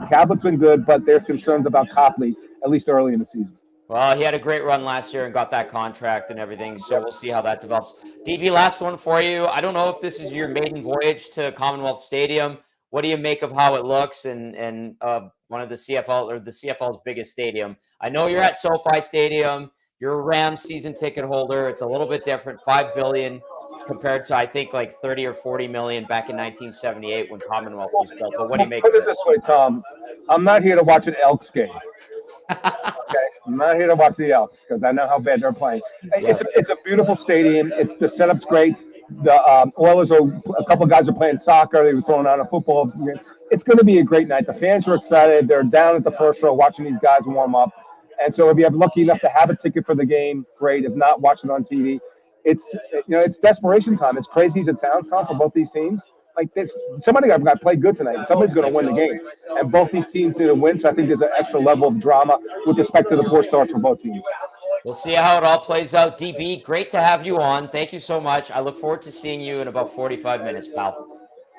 Talbot's been good, but there's concerns about Copley, at least early in the season. Well, he had a great run last year and got that contract and everything, so we'll see how that develops. DB, last one for you. I don't know if this is your maiden voyage to Commonwealth Stadium. What do you make of how it looks and one of the CFL's biggest stadium? I know you're at SoFi Stadium. You're a Rams season ticket holder. It's a little bit different, $5 billion compared to, I think, like 30 or 40 million back in 1978 when Commonwealth was built. But what do you make Put of it this way, Tom. I'm not here to watch an Elks game. Okay, I'm not here to watch the Elks because I know how bad they're playing. It's a beautiful stadium. The setup's great. The Oilers a couple of guys are playing soccer. They were throwing out a football. It's going to be a great night. The fans are excited. They're down at the first row watching these guys warm up. And so if you're lucky enough to have a ticket for the game, great. If not, watch it on TV. It's desperation time. As crazy as it sounds, Tom, for both these teams. Like this, somebody got to play good tonight. Somebody's going to win the game, and both these teams need to win. So I think there's an extra level of drama with respect to the poor starts for both teams. We'll see how it all plays out. DB, great to have you on. Thank you so much. I look forward to seeing you in about 45 minutes, pal.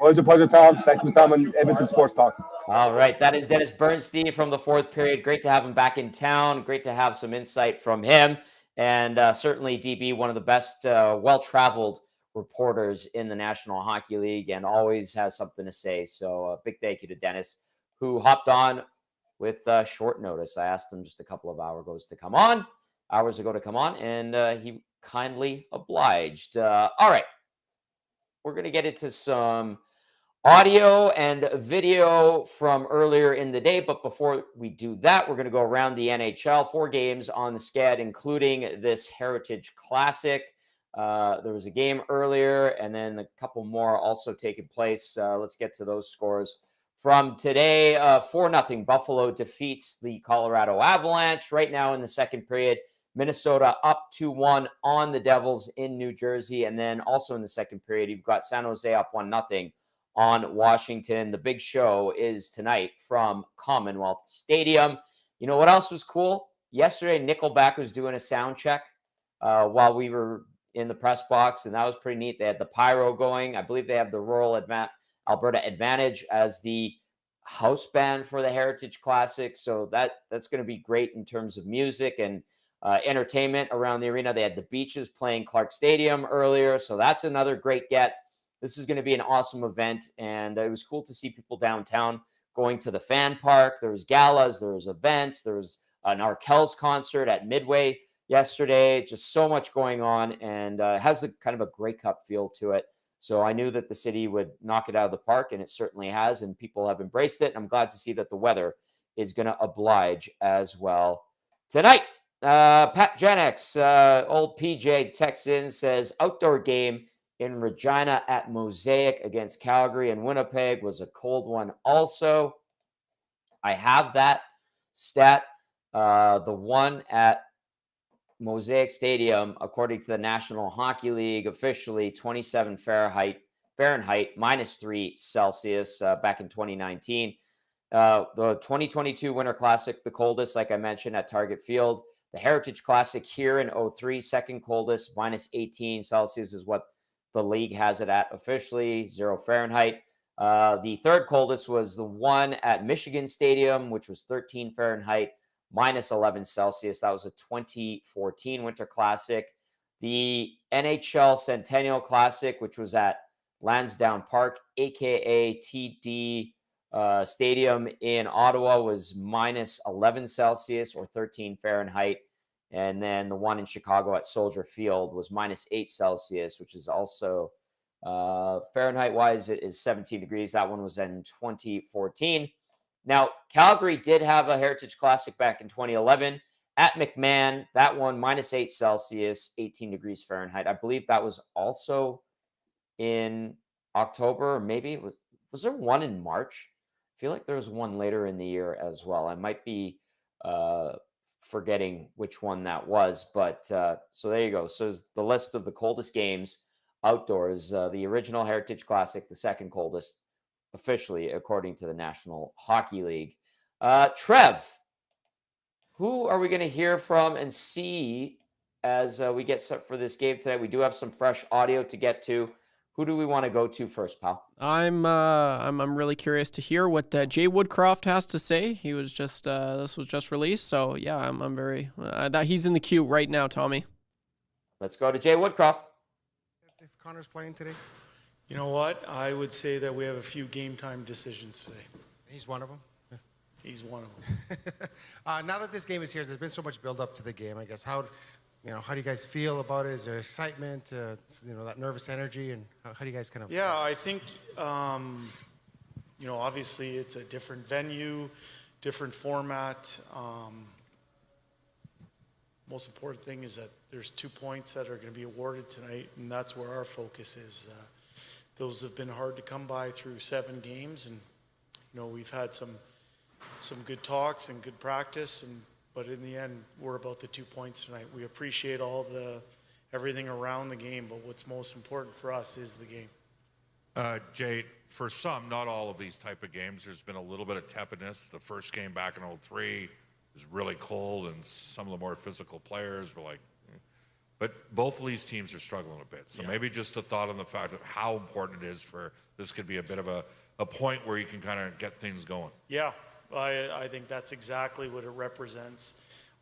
Always a pleasure, Tom. Thanks for the time on Edmonton Sports Talk. All right, that is Dennis Bernstein from the fourth period. Great to have him back in town. Great to have some insight from him, and certainly DB, one of the best, well-traveled reporters in the National Hockey League, and always has something to say. So a big thank you to Dennis, who hopped on with short notice. I asked him just a couple of hours ago to come on, and he kindly obliged. All right, we're going to get into some audio and video from earlier in the day. But before we do that, we're going to go around the NHL. 4 games on the sched, including this Heritage Classic. There was a game earlier, and then a couple more also taking place. Let's get to those scores from today. 4-0. Buffalo defeats the Colorado Avalanche right now in the second period. Minnesota up 2-1 on the Devils in New Jersey. And then also in the second period, you've got San Jose up 1-0 on Washington. The big show is tonight from Commonwealth Stadium. You know what else was cool? Yesterday, Nickelback was doing a sound check while we were in the press box, and that was pretty neat. They had the pyro going. I believe they have the Rural Alberta Advantage as the house band for the Heritage Classic. So that's going to be great in terms of music and entertainment around the arena. They had the Beaches playing Clark Stadium earlier, so that's another great get. This is going to be an awesome event, and it was cool to see people downtown going to the fan park. There was galas, there was events, there was an Arkells concert at Midway yesterday. Just so much going on, and it has a kind of a Grey Cup feel to it. So I knew that the city would knock it out of the park, and it certainly has, and people have embraced it. And I'm glad to see that the weather is going to oblige as well tonight. Pat Jenex, old PJ, texts in, says, outdoor game in Regina at Mosaic against Calgary and Winnipeg was a cold one also. I have that stat. The one at Mosaic Stadium, according to the National Hockey League, officially 27 Fahrenheit, -3 Celsius back in 2019. The 2022 Winter Classic, the coldest, like I mentioned, at Target Field. The Heritage Classic here in 03, second coldest, -18 Celsius is what the league has it at officially, 0 Fahrenheit. The third coldest was the one at Michigan Stadium, which was 13 Fahrenheit, -11 Celsius. That was a 2014 Winter Classic. The NHL Centennial Classic, which was at Lansdowne Park, aka TD Stadium in Ottawa, was -11 Celsius or 13 Fahrenheit. And then the one in Chicago at Soldier Field was -8 Celsius, which is also Fahrenheit wise, it is 17 degrees. That one was in 2014. Now, Calgary did have a Heritage Classic back in 2011 at McMahon. That one, -8 Celsius, 18 degrees Fahrenheit. I believe that was also in October, or maybe was there one in March? I feel like there was one later in the year as well. I might be forgetting which one that was, but so there you go. So it's the list of the coldest games outdoors. The original Heritage Classic, the second coldest, officially, according to the National Hockey League. Trev, who are we going to hear from and see as we get set for this game today? We do have some fresh audio to get to. Who do we want to go to first, pal? I'm really curious to hear what Jay Woodcroft has to say. He was just this was just released, so yeah, I'm very that he's in the queue right now, Tommy. Let's go to Jay Woodcroft. If Connor's playing today, You know what? I would say that we have a few game time decisions today. he's one of them. He's one of them. Now that this game is here, there's been so much build up to the game. I guess how do you guys feel about it? Is there excitement? That nervous energy, and how do you guys kind of? Yeah, I think obviously it's a different venue, different format. Most important thing is that there's 2 points that are going to be awarded tonight, and that's where our focus is. Those have been hard to come by through 7 games, and we've had some good talks and good practice, but in the end, we're about the 2 points tonight. We appreciate everything around the game, but what's most important for us is the game. Jay, for some, not all of these type of games, there's been a little bit of tepidness. The first game back in 03 was really cold, and some of the more physical players were like, but both of these teams are struggling a bit. So maybe just a thought on the fact of how important it is for this could be a bit of a point where you can kind of get things going. Yeah, I think that's exactly what it represents.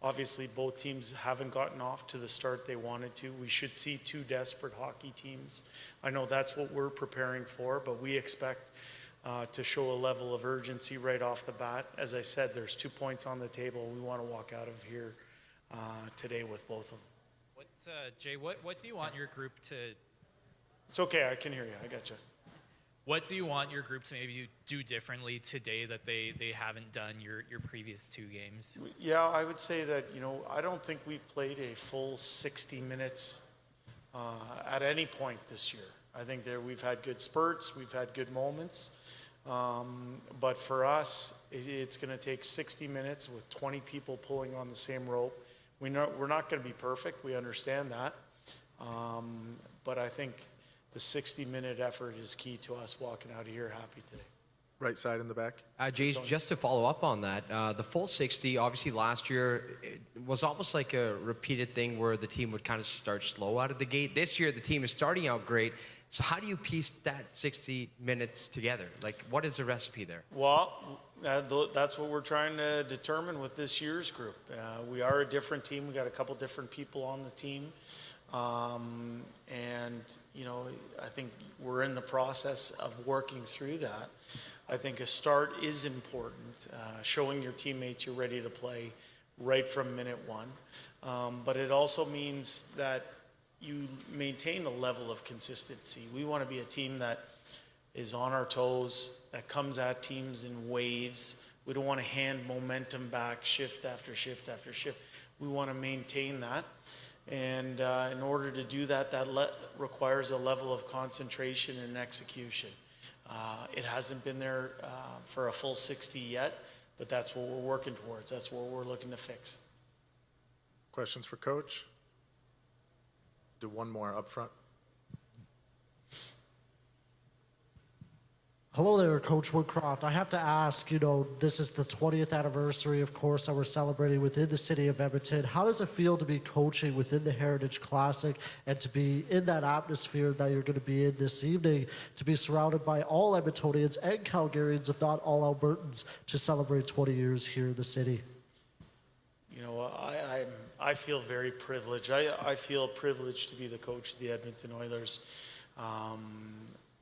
Obviously, both teams haven't gotten off to the start they wanted to. We should see 2 desperate hockey teams. I know that's what we're preparing for, but we expect to show a level of urgency right off the bat. As I said, there's 2 points on the table. We want to walk out of here today with both of them. Jay, what do you want your group to... It's okay, I can hear you. I got you. What do you want your group to maybe do differently today that they haven't done your previous 2 games? Yeah, I would say that, I don't think we've played a full 60 minutes at any point this year. I think we've had good spurts, we've had good moments, but for us, it's going to take 60 minutes with 20 people pulling on the same rope. We're not going to be perfect, we understand that, but I think the 60-minute effort is key to us walking out of here happy today. Right side in the back. Jay, just to follow up on that, the full 60, obviously last year, it was almost like a repeated thing where the team would kind of start slow out of the gate. This year, the team is starting out great. So how do you piece that 60 minutes together? Like, what is the recipe there? Well, that's what we're trying to determine with this year's group. We are a different team. We got a couple different people on the team. I think we're in the process of working through that. I think a start is important, showing your teammates you're ready to play right from minute 1. But it also means that you maintain a level of consistency. We want to be a team that is on our toes, that comes at teams in waves. We don't want to hand momentum back shift after shift after shift. We want to maintain that. And in order to do that, requires a level of concentration and execution. It hasn't been there for a full 60 yet, but that's what we're working towards. That's what we're looking to fix. Questions for Coach? Do one more up front. Hello there, Coach Woodcroft. I have to ask, this is the 20th anniversary, of course, that we're celebrating within the city of Edmonton. How does it feel to be coaching within the Heritage Classic and to be in that atmosphere that you're going to be in this evening, to be surrounded by all Edmontonians and Calgarians, if not all Albertans, to celebrate 20 years here in the city? I feel very privileged. I feel privileged to be the coach of the Edmonton Oilers.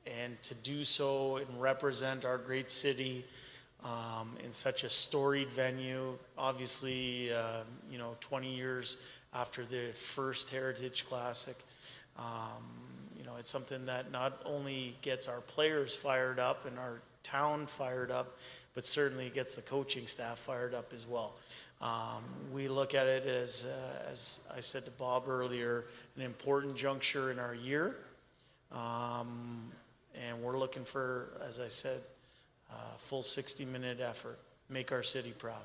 And to do so and represent our great city in such a storied venue, obviously, 20 years after the first Heritage Classic, it's something that not only gets our players fired up and our town fired up, but certainly gets the coaching staff fired up as well. We look at it as I said to Bob earlier, an important juncture in our year. And we're looking for, as I said, full 60-minute effort. Make our city proud.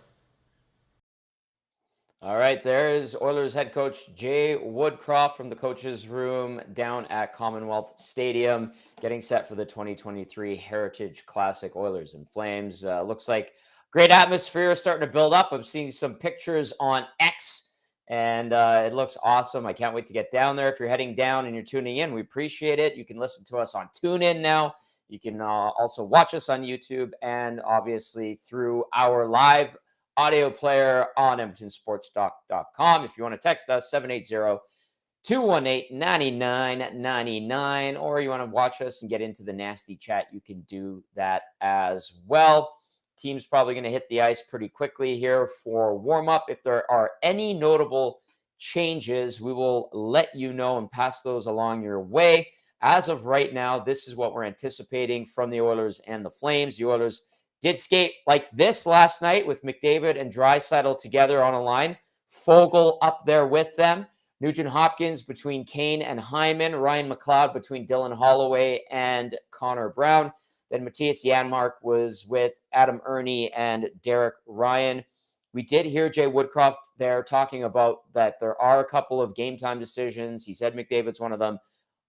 All right, there's Oilers head coach Jay Woodcroft from the coaches' room down at Commonwealth Stadium, getting set for the 2023 Heritage Classic. Oilers and Flames. Looks like great atmosphere starting to build up. I'm seeing some pictures on X, and it looks awesome. I can't wait to get down there. If you're heading down and you're tuning in, we appreciate it. You can listen to us on TuneIn now. You can also watch us on YouTube and obviously through our live audio player on EdmontonSportsTalk.com. If you want to text us, 780-218-9999, or you want to watch us and get into the nasty chat, you can do that as well. Team's probably going to hit the ice pretty quickly here for warm-up. If there are any notable changes, we will let you know and pass those along your way. As of right now, this is what we're anticipating from the Oilers and the Flames. The Oilers did skate like this last night with McDavid and Draisaitl together on a line. Fogle up there with them. Nugent-Hopkins between Kane and Hyman. Ryan McLeod between Dylan Holloway and Connor Brown. Then Matthias Janmark was with Adam Ernie and Derek Ryan. We did hear Jay Woodcroft there talking about that there are a couple of game time decisions. He said McDavid's one of them.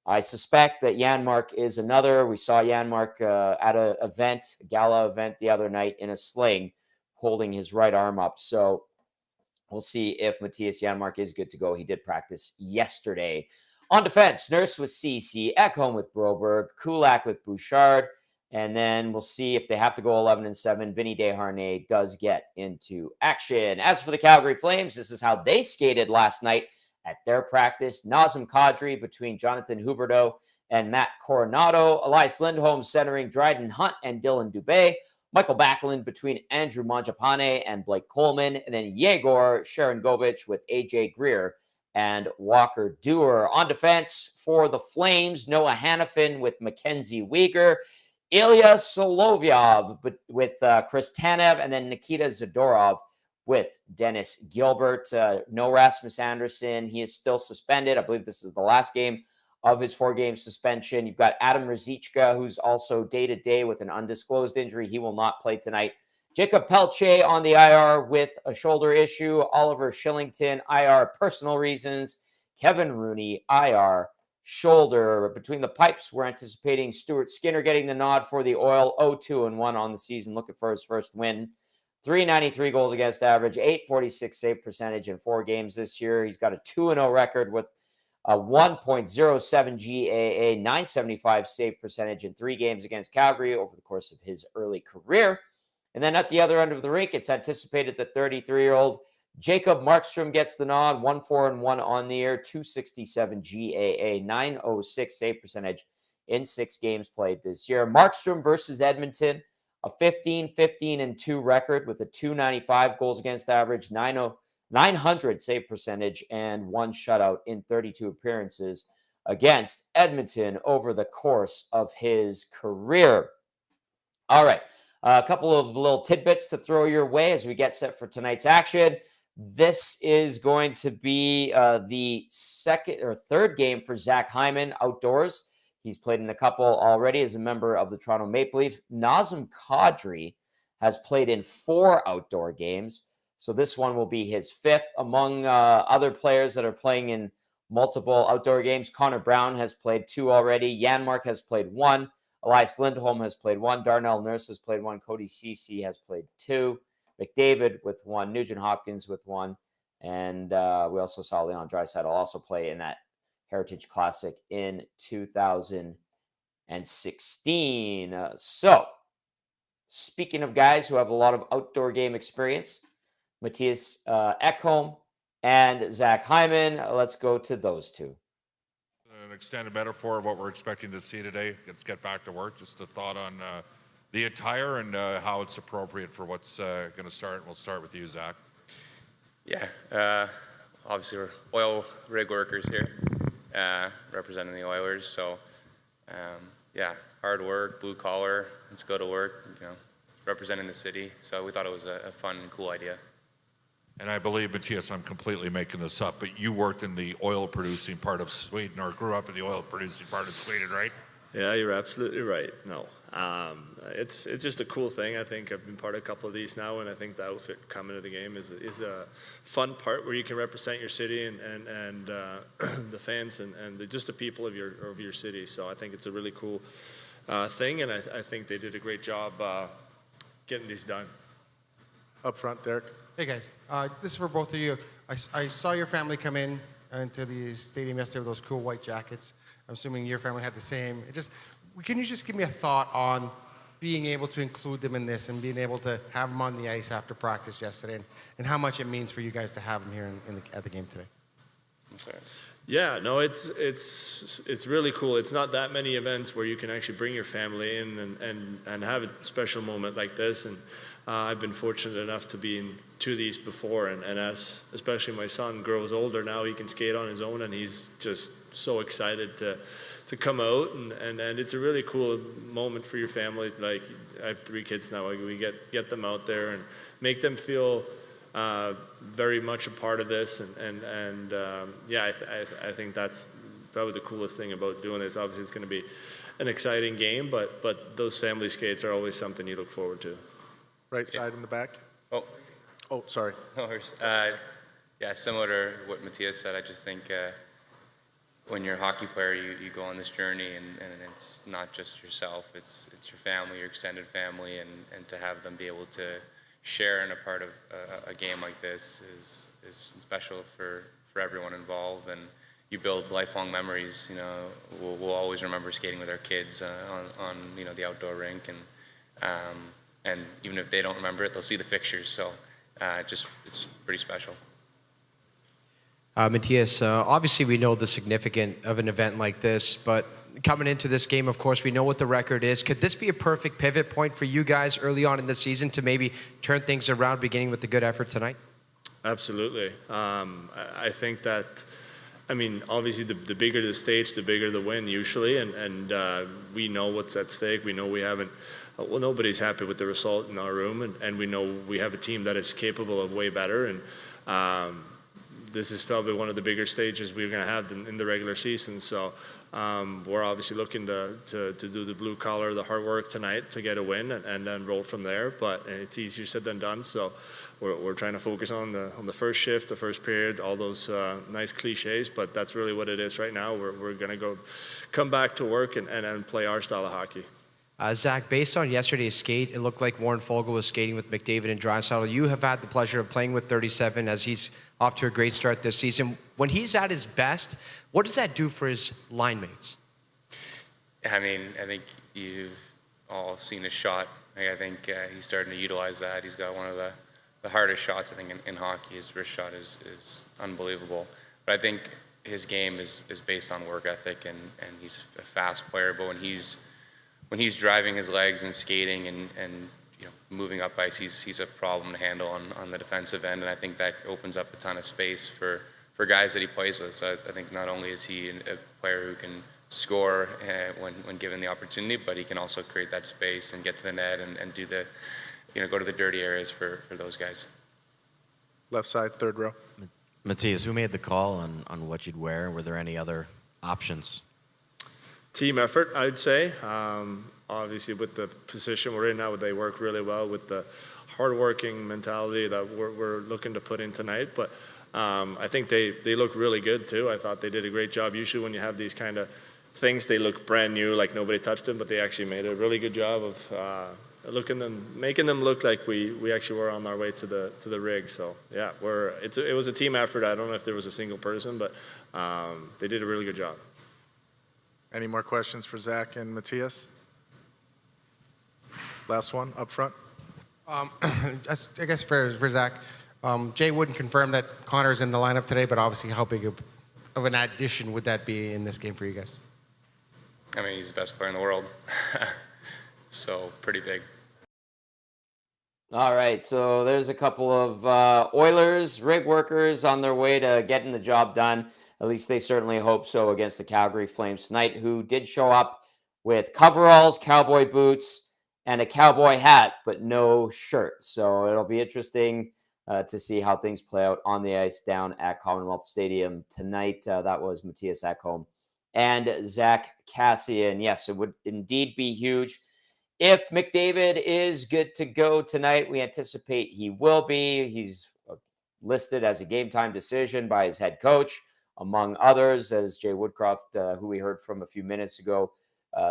I suspect that Janmark is another. We saw Janmark at a gala event the other night in a sling, holding his right arm up. So we'll see if Matthias Janmark is good to go. He did practice yesterday. On defense, Nurse with Ceci, Ekholm with Broberg, Kulak with Bouchard. And then we'll see if they have to go 11-7. Vinny Desharnais does get into action. As for the Calgary Flames, this is how they skated last night at their practice. Nazem Kadri between Jonathan Huberdeau and Matt Coronado. Elias Lindholm centering Dryden Hunt and Dylan Dubé. Michael Backlund between Andrew Mangiapane and Blake Coleman. And then Yegor Sharangovich with AJ Greer and Walker Dewar. On defense for the Flames, Noah Hannafin with Mackenzie Weegar. Ilya Solovyov with Chris Tanev, and then Nikita Zadorov with Dennis Gilbert. No Rasmus Anderson. He is still suspended. I believe this is the last game of his 4-game suspension. You've got Adam Ruzicka, who's also day-to-day with an undisclosed injury. He will not play tonight. Jacob Pelche on the IR with a shoulder issue. Oliver Shillington, IR, personal reasons. Kevin Rooney, IR, shoulder. Between the pipes, we're anticipating Stuart Skinner getting the nod for the Oil. 0-2-1 on the season, looking for his first win. 393 goals against average, 846 save percentage in 4 games this year. He's got a 2-0 record with a 1.07 GAA, 975 save percentage in 3 games against Calgary over the course of his early career. And then at the other end of the rink, it's anticipated that 33-year-old Jacob Markstrom gets the nod, 1-4-1 on the year, 267 GAA, 906 save percentage in 6 games played this year. Markstrom versus Edmonton, a 15-15-2 record with a 295 goals against average, 900 save percentage, and 1 shutout in 32 appearances against Edmonton over the course of his career. All right, a couple of little tidbits to throw your way as we get set for tonight's action. This is going to be the second or third game for Zach Hyman outdoors. He's played in a couple already as a member of the Toronto Maple Leafs. Nazem Kadri has played in 4 outdoor games. So this one will be his 5th. Among other players that are playing in multiple outdoor games, Connor Brown has played 2 already. Janmark has played 1. Elias Lindholm has played 1. Darnell Nurse has played 1. Cody Ceci has played 2. McDavid with 1. Nugent Hopkins with 1. And we also saw Leon Draisaitl also play in that Heritage Classic in 2016. So, speaking of guys who have a lot of outdoor game experience, Matthias Ekholm and Zach Hyman, let's go to those two. An extended metaphor of what we're expecting to see today. Let's get back to work. Just a thought on the attire and how it's appropriate for what's going to start. We'll start with you, Zach. Yeah, obviously we're oil rig workers here, representing the Oilers. So, yeah, hard work, blue collar. Let's go to work. Representing the city. So we thought it was a fun and cool idea. And I believe, Matthias, I'm completely making this up, but you worked in the oil-producing part of Sweden, or grew up in the oil-producing part of Sweden, right? Yeah, you're absolutely right. No, it's just a cool thing. I think I've been part of a couple of these now, and I think the outfit coming to the game is a fun part where you can represent your city and the fans and just the people of your city. So I think it's a really cool thing, and I think they did a great job getting these done. Up front, Derek. Hey guys, this is for both of you. I saw your family come in into the stadium yesterday with those cool white jackets. I'm assuming your family had the same. Can you just give me a thought on being able to include them in this and being able to have them on the ice after practice yesterday, and how much it means for you guys to have them here at the game today? Okay. Yeah, no, it's really cool. It's not that many events where you can actually bring your family in and have a special moment like this. And I've been fortunate enough to be in 2 of these before. And as especially my son grows older now, he can skate on his own, and he's just so excited to come out. And it's a really cool moment for your family. Like, I have 3 kids now. We get them out there and make them feel very much a part of this, and yeah, I think that's probably the coolest thing about doing this. Obviously, it's going to be an exciting game, but those family skates are always something you look forward to. Right side in the back. Oh, sorry. No worries. Yeah, similar to what Matthias said, I just think when you're a hockey player, you go on this journey, and it's not just yourself, it's your family, your extended family, and to have them be able to share in a part of a game like this is special for everyone involved, and you build lifelong memories. We'll always remember skating with our kids on the outdoor rink, and even if they don't remember it, they'll see the pictures. So it's pretty special. Matthias, obviously we know the significance of an event like this, but coming into this game, of course, we know what the record is. Could this be a perfect pivot point for you guys early on in the season to maybe turn things around, beginning with the good effort tonight? Absolutely. I think that, obviously the bigger the stage, the bigger the win usually, and we know what's at stake. We know we haven't, nobody's happy with the result in our room, and we know we have a team that is capable of way better, and this is probably one of the bigger stages we're going to have in the regular season. So we're obviously looking to do the blue collar, the hard work tonight to get a win and then roll from there. But it's easier said than done. So we're trying to focus on the first shift, the first period, all those nice cliches. But that's really what it is right now. We're going to come back to work and play our style of hockey. Zach, based on yesterday's skate, it looked like Warren Fogle was skating with McDavid and Draisaitl. You have had the pleasure of playing with 37 as he's off to a great start this season. When he's at his best, what does that do for his line mates? I think you've all seen his shot. I think he's starting to utilize that. He's got one of the hardest shots, I think, in hockey. His wrist shot is unbelievable. But I think his game is based on work ethic, and he's a fast player. But when he's driving his legs and skating and moving up ice, he's a problem to handle on the defensive end, and I think that opens up a ton of space for guys that he plays with. So I think not only is he a player who can score when given the opportunity, but he can also create that space and get to the net and do go to the dirty areas for those guys. Left side, third row. Matthias, who made the call on what you'd wear? Were there any other options? Team effort, I'd say. Obviously, with the position we're in now, they work really well with the hardworking mentality that we're looking to put in tonight. But I think they look really good too. I thought they did a great job. Usually when you have these kind of things, they look brand new, like nobody touched them, but they actually made a really good job of making them look like we actually were on our way to the rig. So yeah, it was a team effort. I don't know if there was a single person, but they did a really good job. Any more questions for Zach and Matthias? Last one, up front. I guess for Zach, Jay wouldn't confirm that Connor's in the lineup today, but obviously how big of an addition would that be in this game for you guys? I mean, he's the best player in the world. So pretty big. All right, so there's a couple of Oilers rig workers on their way to getting the job done. At least they certainly hope so against the Calgary Flames tonight, who did show up with coveralls, cowboy boots, and a cowboy hat, but no shirt. So it'll be interesting to see how things play out on the ice down at Commonwealth Stadium tonight. That was Matthias Ekholm and Zach Kassian. Yes, it would indeed be huge. If McDavid is good to go tonight, we anticipate he will be. He's listed as a game time decision by his head coach, among others, as Jay Woodcroft, who we heard from a few minutes ago,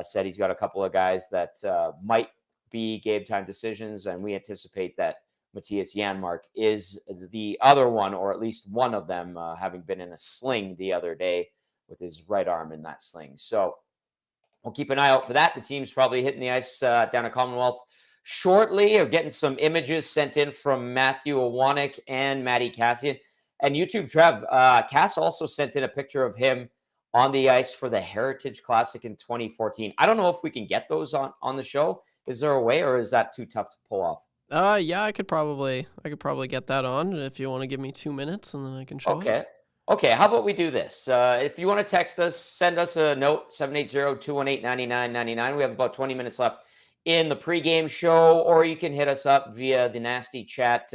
said he's got a couple of guys that might be game time decisions, and we anticipate that Matthias Janmark is the other one, or at least one of them, having been in a sling the other day with his right arm in that sling. So we'll keep an eye out for that. The team's probably hitting the ice down at Commonwealth shortly, or getting some images sent in from Matthew Iwanek and Matty Kassian. And YouTube, Trev, Cass also sent in a picture of him on the ice for the Heritage Classic in 2014. I don't know if we can get those on the show. Is there a way, or is that too tough to pull off? Yeah, I could probably get that on if you want to give me 2 minutes, and then I can show it. Okay, how about we do this? If you want to text us, send us a note, 780-218-9999. We have about 20 minutes left in the pregame show, or you can hit us up via the nasty chat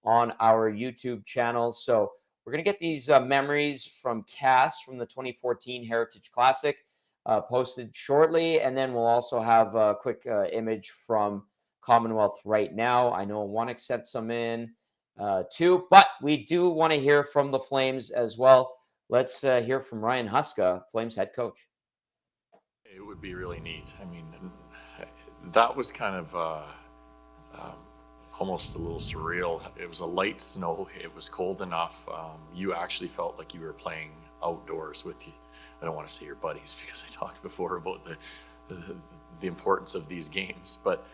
on our YouTube channel. So we're going to get these memories from Cass from the 2014 Heritage Classic posted shortly, and then we'll also have a quick image from Commonwealth right now. I know Wanek sent some in too, but we do want to hear from the Flames as well. Let's hear from Ryan Huska, Flames head coach. It would be really neat. I mean, that was kind of almost a little surreal. It was a light snow. It was cold enough. You actually felt like you were playing outdoors with you. I don't want to say your buddies because I talked before about the importance of these games, but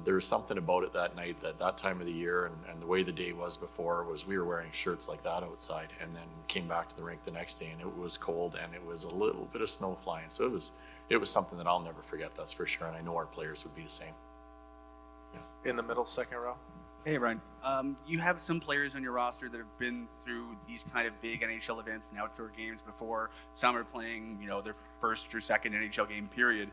there was something about it that night, that time of the year, and the way the day was before was we were wearing shirts like that outside, and then came back to the rink the next day, and it was cold, and it was a little bit of snow flying. So it was something that I'll never forget, that's for sure, and I know our players would be the same. Yeah. In the middle, second row. Hey, Ryan. You have some players on your roster that have been through these kind of big NHL events and outdoor games before. Some are playing, their first or second NHL game, period.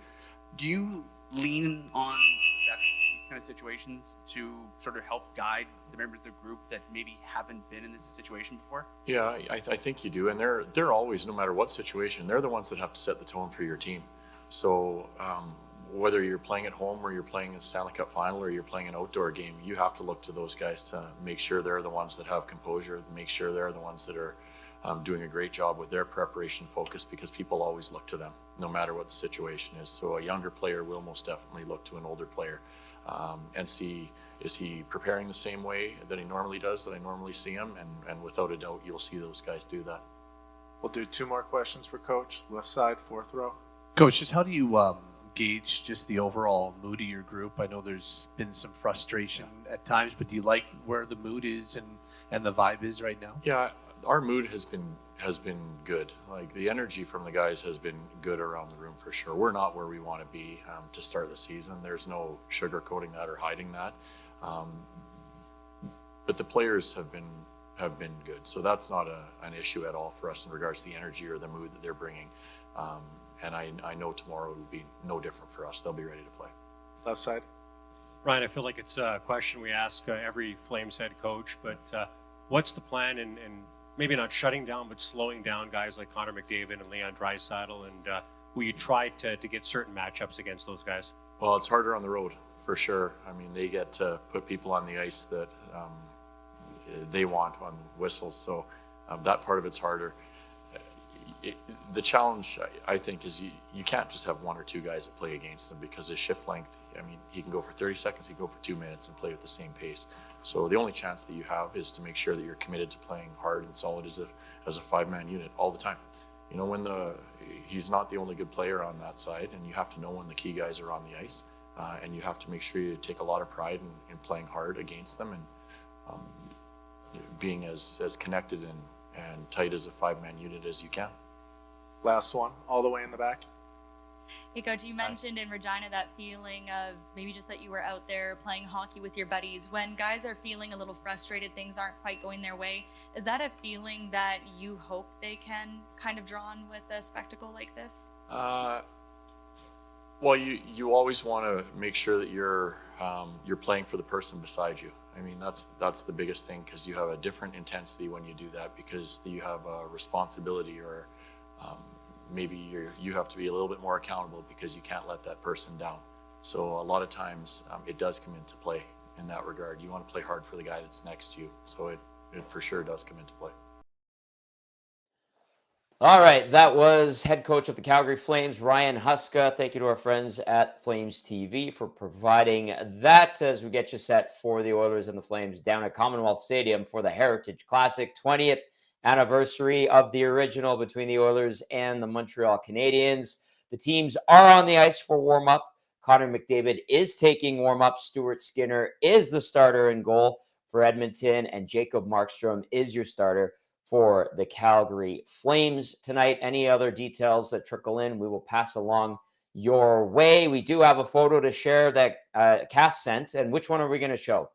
Do you lean on these kind of situations to sort of help guide the members of the group that maybe haven't been in this situation before? Yeah, I think you do, and they're always, no matter what situation, they're the ones that have to set the tone for your team. So whether you're playing at home or you're playing a Stanley Cup final or you're playing an outdoor game, you have to look to those guys to make sure they're the ones that have composure, to make sure they're the ones that are doing a great job with their preparation focus, because people always look to them no matter what the situation is. So a younger player will most definitely look to an older player and see, is he preparing the same way that he normally does, that I normally see him, and without a doubt you'll see those guys do that. We'll do 2 more questions for Coach. Left side, fourth row. Coach, just how do you gauge just the overall mood of your group? I know there's been some frustration at times, but do you like where the mood is and the vibe is right now? Yeah, our mood has been good. Like, the energy from the guys has been good around the room for sure. We're not where we want to be to start the season. There's no sugarcoating that or hiding that. But the players have been good, so that's not an issue at all for us in regards to the energy or the mood that they're bringing. And I know tomorrow will be no different for us. They'll be ready to play. Left side. Ryan, I feel like it's a question we ask every Flames head coach, but what's the plan and maybe not shutting down, but slowing down guys like Connor McDavid and Leon Draisaitl, and will you try to get certain matchups against those guys? Well, it's harder on the road for sure. I mean, they get to put people on the ice that they want on whistles, so that part of it's harder. The challenge, I think, is you can't just have one or two guys that play against him, because his shift length, I mean, he can go for 30 seconds, he can go for 2 minutes and play at the same pace. So the only chance that you have is to make sure that you're committed to playing hard and solid as a five-man unit all the time. You know, when he's not the only good player on that side, and you have to know when the key guys are on the ice, and you have to make sure you take a lot of pride in playing hard against them, and being as connected and tight as a five-man unit as you can. Last one, all the way in the back. Hey, Coach, you mentioned in Regina that feeling of maybe just that you were out there playing hockey with your buddies. When guys are feeling a little frustrated, things aren't quite going their way, is that a feeling that you hope they can kind of draw on with a spectacle like this? Well, you always want to make sure that you're playing for the person beside you. I mean, that's the biggest thing, because you have a different intensity when you do that, because you have a responsibility, or maybe you have to be a little bit more accountable because you can't let that person down. So a lot of times it does come into play in that regard. You want to play hard for the guy that's next to you. So it for sure does come into play. All right, that was head coach of the Calgary Flames, Ryan Huska. Thank you to our friends at Flames TV for providing that, as we get you set for the Oilers and the Flames down at Commonwealth Stadium for the Heritage Classic, 20th anniversary of the original between the Oilers and the Montreal Canadiens. The teams are on the ice for warm-up. Connor McDavid is taking warm-up. Stuart Skinner is the starter in goal for Edmonton, and Jacob Markstrom is your starter for the Calgary Flames tonight. Any other details that trickle in, we will pass along your way. We do have a photo to share that Cass sent, and which one are we going to show?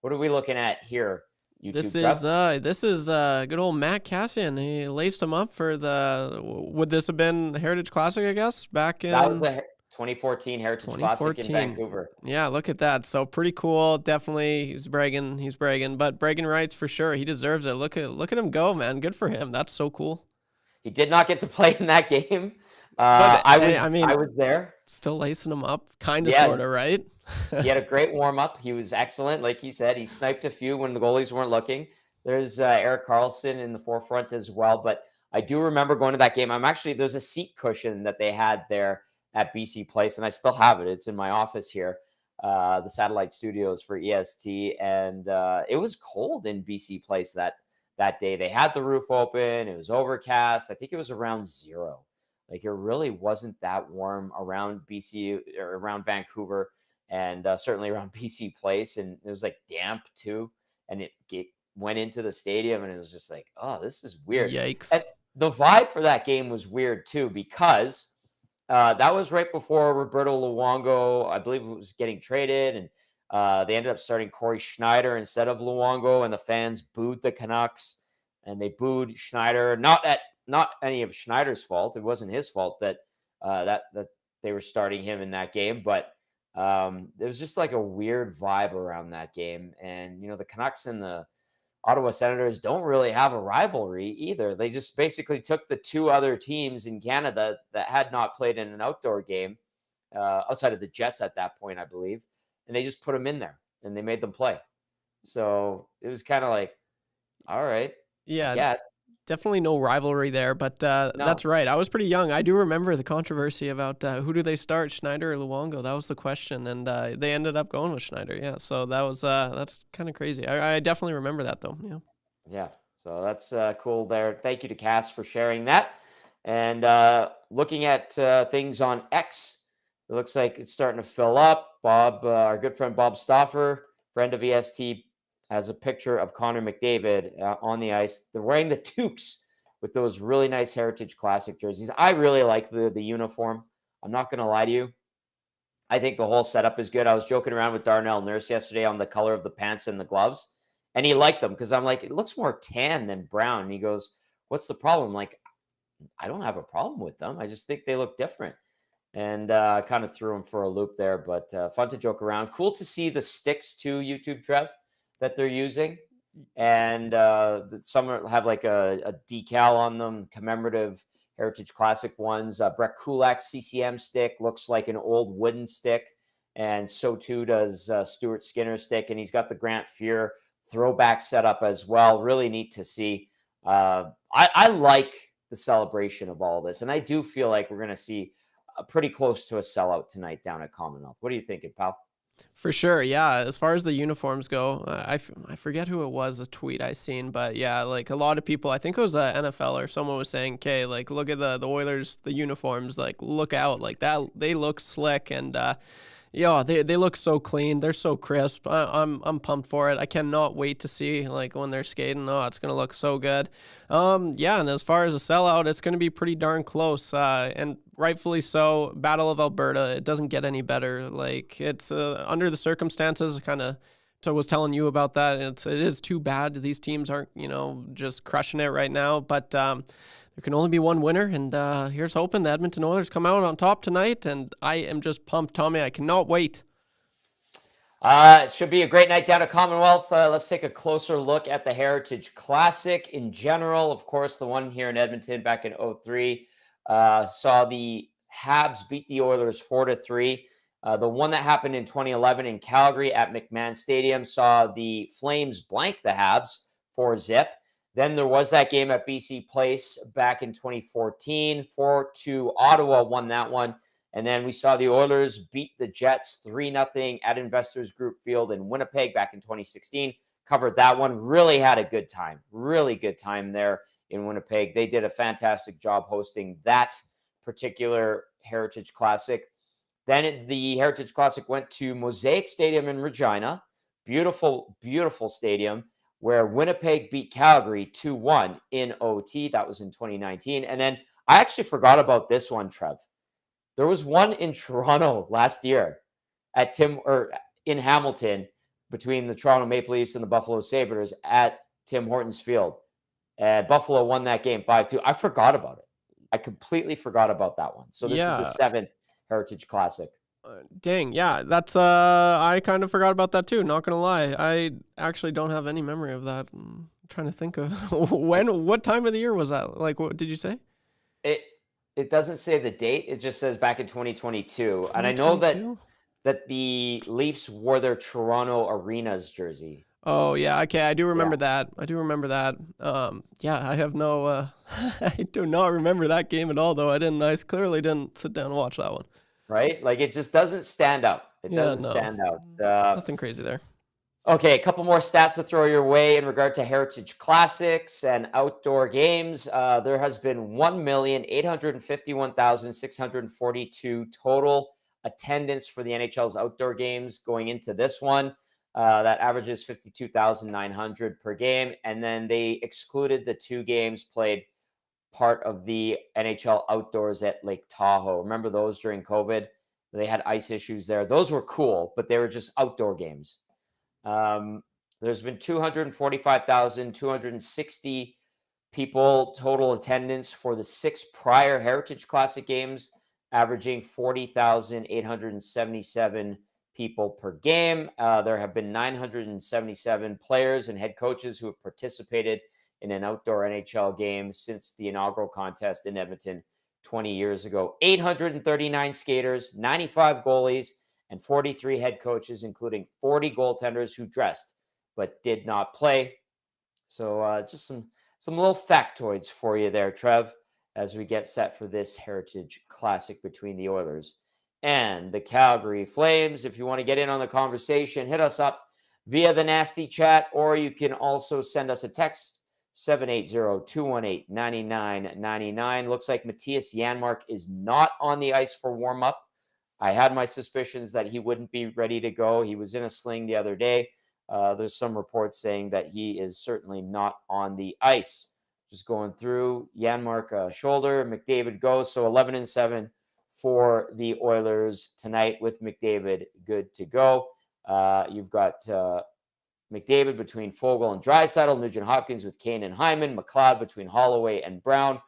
What are we looking at here? YouTube, This is good old Matt Kassian. He laced him up for would this have been the Heritage Classic, I guess, back in... That was the 2014 Heritage Classic in Vancouver. Yeah, look at that. So pretty cool. Definitely, he's bragging, but bragging rights for sure. He deserves it. Look at him go, man. Good for him. That's so cool. He did not get to play in that game. But I I was there. Still lacing him up, kind of, sort of, right? He had a great warm-up. He was excellent. Like he said, he sniped a few when the goalies weren't looking. There's Erik Karlsson in the forefront as well. But I do remember going to that game. There's a seat cushion that they had there at BC Place, and I still have it. It's in my office here, the satellite studios for EST. And it was cold in BC Place that day. They had the roof open. It was overcast. I think it was around 0. Like, it really wasn't that warm around BC or around Vancouver, and certainly around BC Place. And it was like damp too. And it went into the stadium, and it was just like, oh, this is weird. Yikes. And the vibe for that game was weird too, because that was right before Roberto Luongo, I believe, was getting traded. And they ended up starting Corey Schneider instead of Luongo, and the fans booed the Canucks, and they booed Schneider. Not any of Schneider's fault. It wasn't his fault that they were starting him in that game. But there was just like a weird vibe around that game. And, the Canucks and the Ottawa Senators don't really have a rivalry either. They just basically took the two other teams in Canada that had not played in an outdoor game, outside of the Jets at that point, I believe, and they just put them in there and they made them play. So it was kind of like, all right, yeah, I guess. Definitely no rivalry there, but that's right. I was pretty young. I do remember the controversy about who do they start, Schneider or Luongo. That was the question, and they ended up going with Schneider. Yeah, so that was that's kind of crazy. I definitely remember that though. Yeah. So that's cool there. Thank you to Cass for sharing that. And looking at things on X, it looks like it's starting to fill up. Bob, our good friend Bob Stauffer, friend of EST, has a picture of Connor McDavid on the ice. They're wearing the toques with those really nice Heritage Classic jerseys. I really like the uniform. I'm not going to lie to you. I think the whole setup is good. I was joking around with Darnell Nurse yesterday on the color of the pants and the gloves, and he liked them because I'm like, it looks more tan than brown. And he goes, what's the problem? I'm like, I don't have a problem with them. I just think they look different. And kind of threw him for a loop there, but fun to joke around. Cool to see the sticks too, YouTube, Trev, that they're using. and some have like a decal on them, commemorative Heritage Classic ones. Brett Kulak's CCM stick looks like an old wooden stick, and so too does Stuart Skinner's stick, and he's got the Grant Fuhr throwback setup as well. Really neat to see. I like the celebration of all this, and I do feel like we're going to see pretty close to a sellout tonight down at Commonwealth. What are you thinking, pal? For sure, yeah. As far as the uniforms go, I forget who it was, a tweet I seen, but yeah, like a lot of people, I think it was NFL or someone was saying, okay, like look at the Oilers, the uniforms, like look out, like that, they look slick, and yeah, they look so clean, they're so crisp. I'm pumped for it. I cannot wait to see like when they're skating. Oh, it's gonna look so good. Yeah, and as far as a sellout, it's gonna be pretty darn close, and rightfully so. Battle of Alberta, it doesn't get any better. Like it's under the circumstances, kind of. So I was telling you about that. It is too bad these teams aren't just crushing it right now, but. There can only be one winner, and here's hoping the Edmonton Oilers come out on top tonight, and I am just pumped, Tommy. I cannot wait. It should be a great night down at Commonwealth. Let's take a closer look at the Heritage Classic in general. Of course, the one here in Edmonton back in 2003 saw the Habs beat the Oilers 4-3. The one that happened in 2011 in Calgary at McMahon Stadium saw the Flames blank the Habs 4-0. Then there was that game at BC Place back in 2014. 4-2 Ottawa won that one. And then we saw the Oilers beat the Jets 3-0 at Investors Group Field in Winnipeg back in 2016. Covered that one. Really had a good time. Really good time there in Winnipeg. They did a fantastic job hosting that particular Heritage Classic. Then the Heritage Classic went to Mosaic Stadium in Regina. Beautiful, beautiful stadium, where Winnipeg beat Calgary 2-1 in OT. That was in 2019. And then I actually forgot about this one, Trev. There was one in Toronto last year at in Hamilton between the Toronto Maple Leafs and the Buffalo Sabres at Tim Hortons Field. And Buffalo won that game 5-2. I forgot about it. I completely forgot about that one. So this is the 7th Heritage Classic. Dang, yeah, that's I kind of forgot about that too, not gonna lie. I actually don't have any memory of that. I'm trying to think of what time of the year was that? Like, what did you say? It doesn't say the date. It just says back in 2022. And I know that the Leafs wore their Toronto Arenas jersey. Oh yeah, okay, I do remember that. I do remember that. Yeah, I have no I do not remember that game at all though. I clearly didn't sit down and watch that one. Right? Like it just doesn't stand out. It doesn't stand out. Nothing crazy there. Okay, a couple more stats to throw your way in regard to Heritage Classics and outdoor games. There has been 1,851,642 total attendance for the NHL's outdoor games going into this one. That averages 52,900 per game. And then they excluded the 2 games played part of the NHL outdoors at Lake Tahoe. Remember those during COVID? They had ice issues there. Those were cool, but they were just outdoor games. There's been 245,260 people total attendance for the 6 prior Heritage Classic games, averaging 40,877 people per game. There have been 977 players and head coaches who have participated in an outdoor NHL game since the inaugural contest in Edmonton 20 years ago. 839 skaters, 95 goalies, and 43 head coaches, including 40 goaltenders who dressed but did not play. So just some little factoids for you there, Trev, as we get set for this Heritage Classic between the Oilers and the Calgary Flames. If you want to get in on the conversation, hit us up via the nasty chat, or you can also send us a text, 780-218-9999. Looks like Matthias Janmark is not on the ice for warm-up. I had my suspicions that he wouldn't be ready to go. He was in a sling the other day. There's some reports saying that he is certainly not on the ice. Just going through, Janmark shoulder, McDavid goes. So 11-7 for the Oilers tonight with McDavid good to go. You've got McDavid between Fogle and Draisaitl, Nugent Hopkins with Kane and Hyman, McLeod between Holloway and Brown.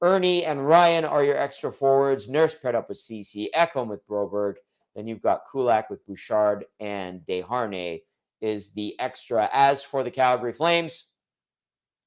Ernie and Ryan are your extra forwards. Nurse paired up with CC, Ekholm with Broberg. Then you've got Kulak with Bouchard and Desharnais is the extra. As for the Calgary Flames,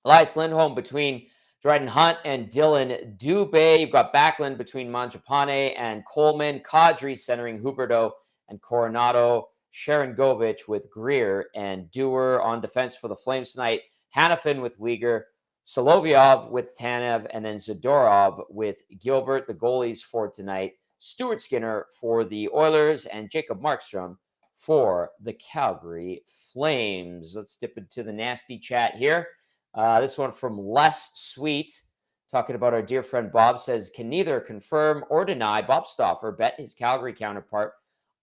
Elias Lindholm between Dryden Hunt and Dylan Dubé. You've got Backlund between Mangiapane and Coleman. Kadri centering Huberto and Coronado. Sharon Govich with Greer and Dewar. On defense for the Flames tonight, Hanifin with Uyghur, Solovyov with Tanev, and then Zadorov with Gilbert. The goalies for tonight, Stuart Skinner for the Oilers and Jacob Markstrom for the Calgary Flames. Let's dip into the nasty chat here. This one from Les Sweet, talking about our dear friend Bob, says, can neither confirm or deny Bob Stauffer bet his Calgary counterpart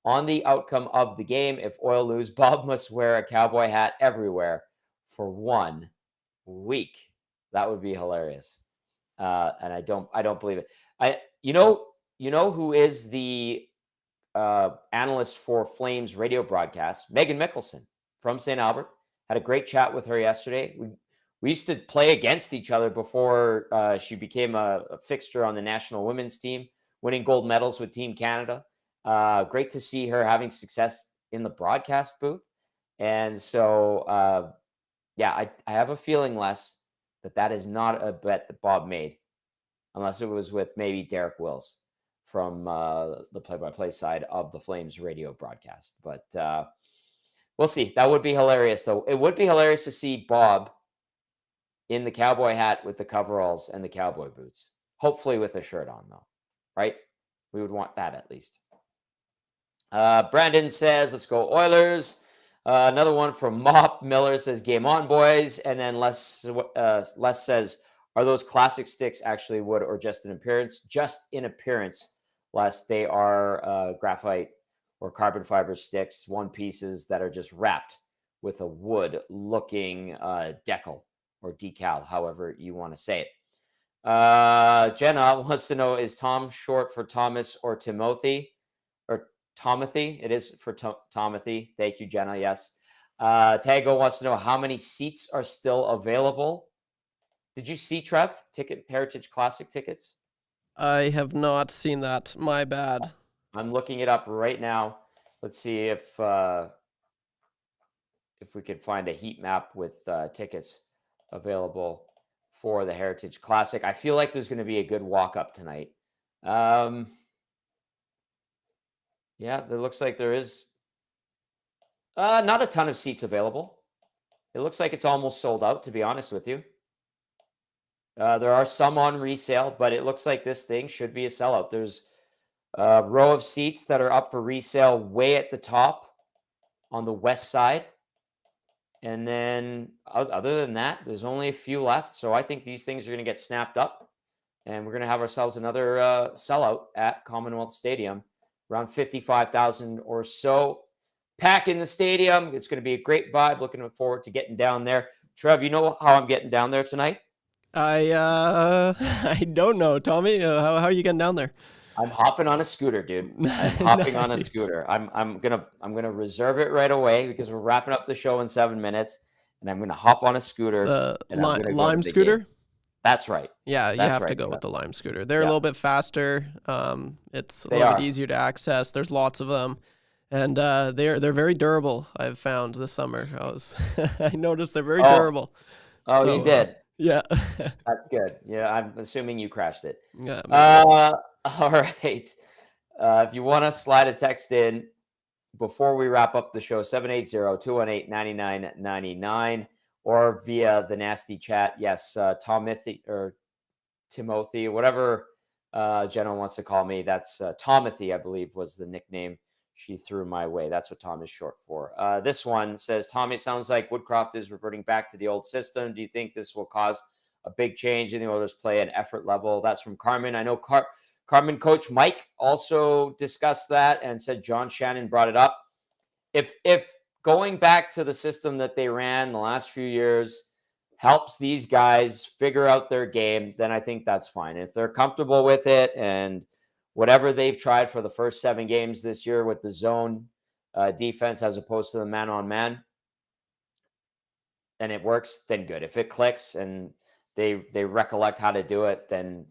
on the outcome of the game. If Oil lose, Bob must wear a cowboy hat everywhere for 1 week. That would be hilarious. And I don't believe it. You know who is the analyst for Flames radio broadcast? Megan Mickelson from St. Albert. Had a great chat with her yesterday. We used to play against each other before she became a fixture on the national women's team, winning gold medals with Team Canada. Great to see her having success in the broadcast booth. And so, I have a feeling, Les, that is not a bet that Bob made, unless it was with maybe Derek Wills from the play-by-play side of the Flames radio broadcast. But we'll see. That would be hilarious, though. It would be hilarious to see Bob in the cowboy hat with the coveralls and the cowboy boots, hopefully with a shirt on, though, right? We would want that at least. Brandon says, let's go Oilers. Another one from Mop Miller says, game on, boys. And then Les says, are those classic sticks actually wood or just in appearance? Just in appearance, Les. They are graphite or carbon fiber sticks, one pieces that are just wrapped with a wood looking decal or decal, however you want to say it. Jenna wants to know, is Tom short for Thomas or Timothy? Or Tomothy? It is for Tomothy. Thank you, Jenna. Yes. Tago wants to know how many seats are still available. Did you see, Trev, Heritage Classic tickets? I have not seen that. My bad. I'm looking it up right now. Let's see if we could find a heat map with tickets available for the Heritage Classic. I feel like there's going to be a good walk-up tonight. Yeah, it looks like there is not a ton of seats available. It looks like it's almost sold out, to be honest with you. There are some on resale, but it looks like this thing should be a sellout. There's a row of seats that are up for resale way at the top on the west side. And then other than that, there's only a few left. So I think these things are going to get snapped up, and we're going to have ourselves another sellout at Commonwealth Stadium, around 55,000 or so. Pack in the stadium. It's going to be a great vibe. Looking forward to getting down there. Trev, you know how I'm getting down there tonight? I don't know, Tommy. How are you getting down there? I'm hopping on a scooter, dude. I'm hopping on a scooter. I'm gonna reserve it right away because we're wrapping up the show in 7 minutes, and I'm gonna hop on a scooter. The and I'm gonna go Lime to the scooter? game. That's right. Yeah, you That's have to right, go Trev. with the Lime scooter. They're a little bit faster. It's a They little are. bit easier to access. There's lots of them, and they're very durable. I've found this summer. I noticed they're very durable. Oh, So, you did? Yeah. That's good. Yeah, I'm assuming you crashed it. Yeah. All right. If you want to slide a text in before we wrap up the show, 780-218-9999 or via the nasty chat. Yes, Timothy, whatever Jenna wants to call me. That's Tomothy, I believe, was the nickname she threw my way. That's what Tom is short for. This one says, Tom, it sounds like Woodcroft is reverting back to the old system. Do you think this will cause a big change in the Oilers play and effort level? That's from Carmen. I know Carmen coach Mike also discussed that and said John Shannon brought it up. If going back to the system that they ran the last few years helps these guys figure out their game, then I think that's fine. If they're comfortable with it and whatever they've tried for the first 7 games this year with the zone defense as opposed to the man-on-man, and it works, then good. If it clicks and they recollect how to do it, then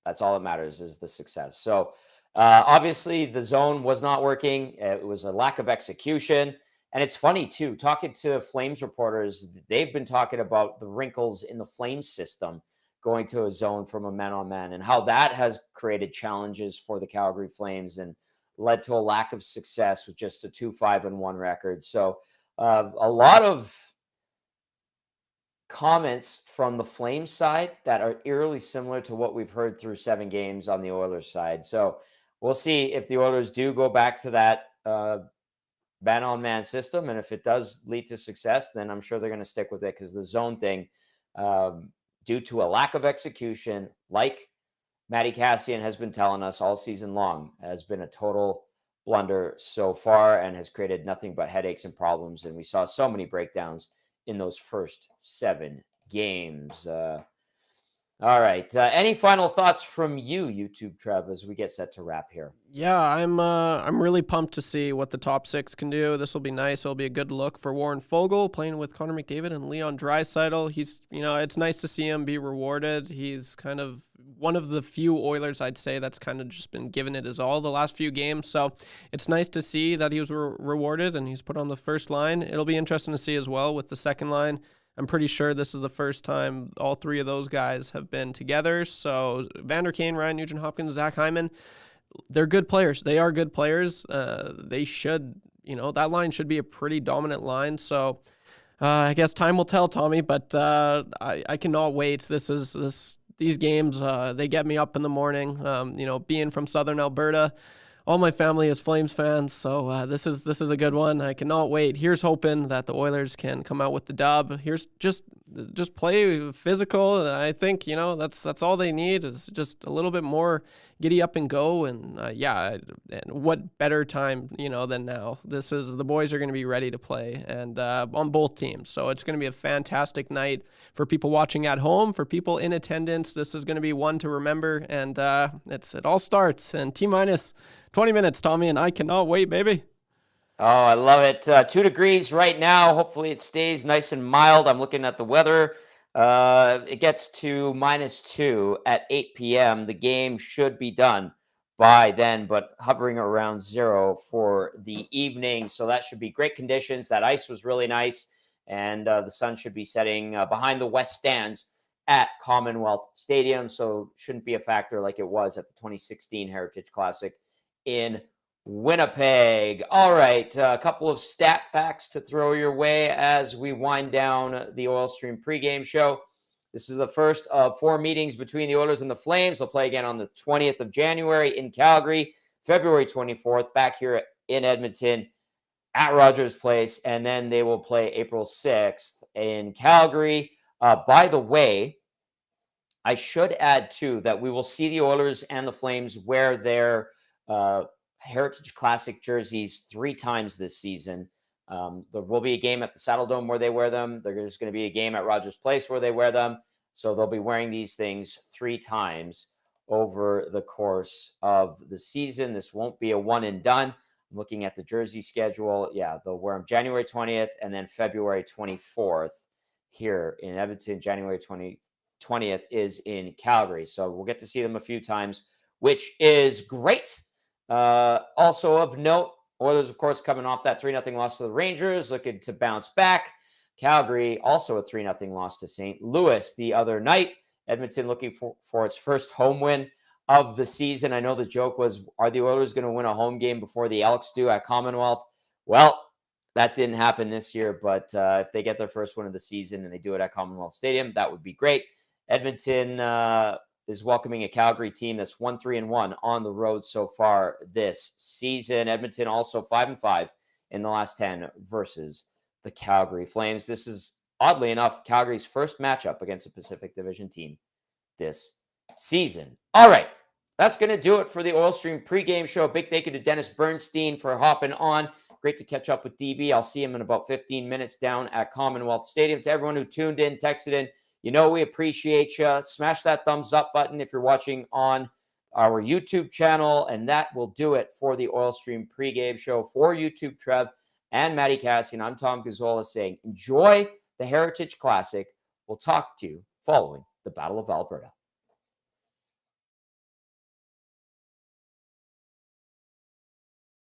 that's all that matters is the success. So obviously the zone was not working. It was a lack of execution. And it's funny too, talking to Flames reporters, they've been talking about the wrinkles in the Flames system going to a zone from a man-on-man and how that has created challenges for the Calgary Flames and led to a lack of success with just a 2-5-1 record. So a lot of comments from the Flames side that are eerily similar to what we've heard through 7 games on the Oilers side. So we'll see if the Oilers do go back to that man-on-man system. And if it does lead to success, then I'm sure they're going to stick with it, because the zone thing, due to a lack of execution, like Matty Kassian has been telling us all season long, has been a total blunder so far and has created nothing but headaches and problems. And we saw so many breakdowns in those first 7 games. All right. Any final thoughts from you, YouTube Trev, as we get set to wrap here? Yeah, I'm really pumped to see what the top 6 can do. This will be nice. It'll be a good look for Warren Fogle playing with Connor McDavid and Leon Draisaitl. He's, it's nice to see him be rewarded. He's kind of one of the few Oilers, I'd say, that's kind of just been given it his all the last few games. So it's nice to see that he was rewarded and he's put on the first line. It'll be interesting to see as well with the second line. I'm pretty sure this is the first time all 3 of those guys have been together. So Vander Kane, Ryan Nugent-Hopkins, Zach Hyman, they're good players. They are good players. They should, that line should be a pretty dominant line. So I guess time will tell, Tommy, but I cannot wait. These games, they get me up in the morning. Being from Southern Alberta, all my family is Flames fans, so this is a good one. I cannot wait. Here's hoping that the Oilers can come out with the dub. Here's just play physical. I think that's all they need is just a little bit more giddy up and go. And and what better time than now? The boys are going to be ready to play, and on both teams. So it's going to be a fantastic night for people watching at home, for people in attendance. This is going to be one to remember, and it all starts in T-minus 20 minutes, Tommy, and I cannot wait, baby. Oh, I love it. 2 degrees right now. Hopefully it stays nice and mild. I'm looking at the weather. It gets to -2 at 8 p.m. The game should be done by then, but hovering around 0 for the evening. So that should be great conditions. That ice was really nice, and the sun should be setting behind the west stands at Commonwealth Stadium. So shouldn't be a factor like it was at the 2016 Heritage Classic in Winnipeg. All right, a couple of stat facts to throw your way as we wind down the Oil Stream pregame show. This is the first of 4 meetings between the Oilers and the Flames. They'll play again on the 20th of January in Calgary, February 24th back here in Edmonton at Rogers Place, and then they will play April 6th in Calgary. By the way, I should add, too, that we will see the Oilers and the Flames wear their Heritage Classic jerseys 3 times this season. There will be a game at the Saddle Dome where they wear them. There's going to be a game at Rogers Place where they wear them. So they'll be wearing these things 3 times over the course of the season. This won't be a one and done. I'm looking at the jersey schedule. Yeah, they'll wear them January 20th and then February 24th here in Edmonton. January 20th is in Calgary. So we'll get to see them a few times, which is great. Also of note, Oilers, of course, coming off that 3-0 loss to the Rangers, looking to bounce back. Calgary, also a 3-0 loss to St. Louis the other night. Edmonton looking for its first home win of the season. I know the joke was, are the Oilers going to win a home game before the Elks do at Commonwealth? Well, that didn't happen this year, but if they get their first win of the season and they do it at Commonwealth Stadium, that would be great. Edmonton is welcoming a Calgary team that's 1-3-1 on the road so far this season. Edmonton also 5-5 in the last 10 versus the Calgary Flames. This is, oddly enough, Calgary's first matchup against a Pacific Division team this season. All right, that's going to do it for the Oil Stream pregame show. Big thank you to Dennis Bernstein for hopping on. Great to catch up with DB. I'll see him in about 15 minutes down at Commonwealth Stadium. To everyone who tuned in, texted in, we appreciate you. Smash that thumbs up button if you're watching on our YouTube channel. And that will do it for the Oil Stream pregame show. For YouTube, Trev and Matty Kassian, I'm Tom Gazzola saying enjoy the Heritage Classic. We'll talk to you following the Battle of Alberta.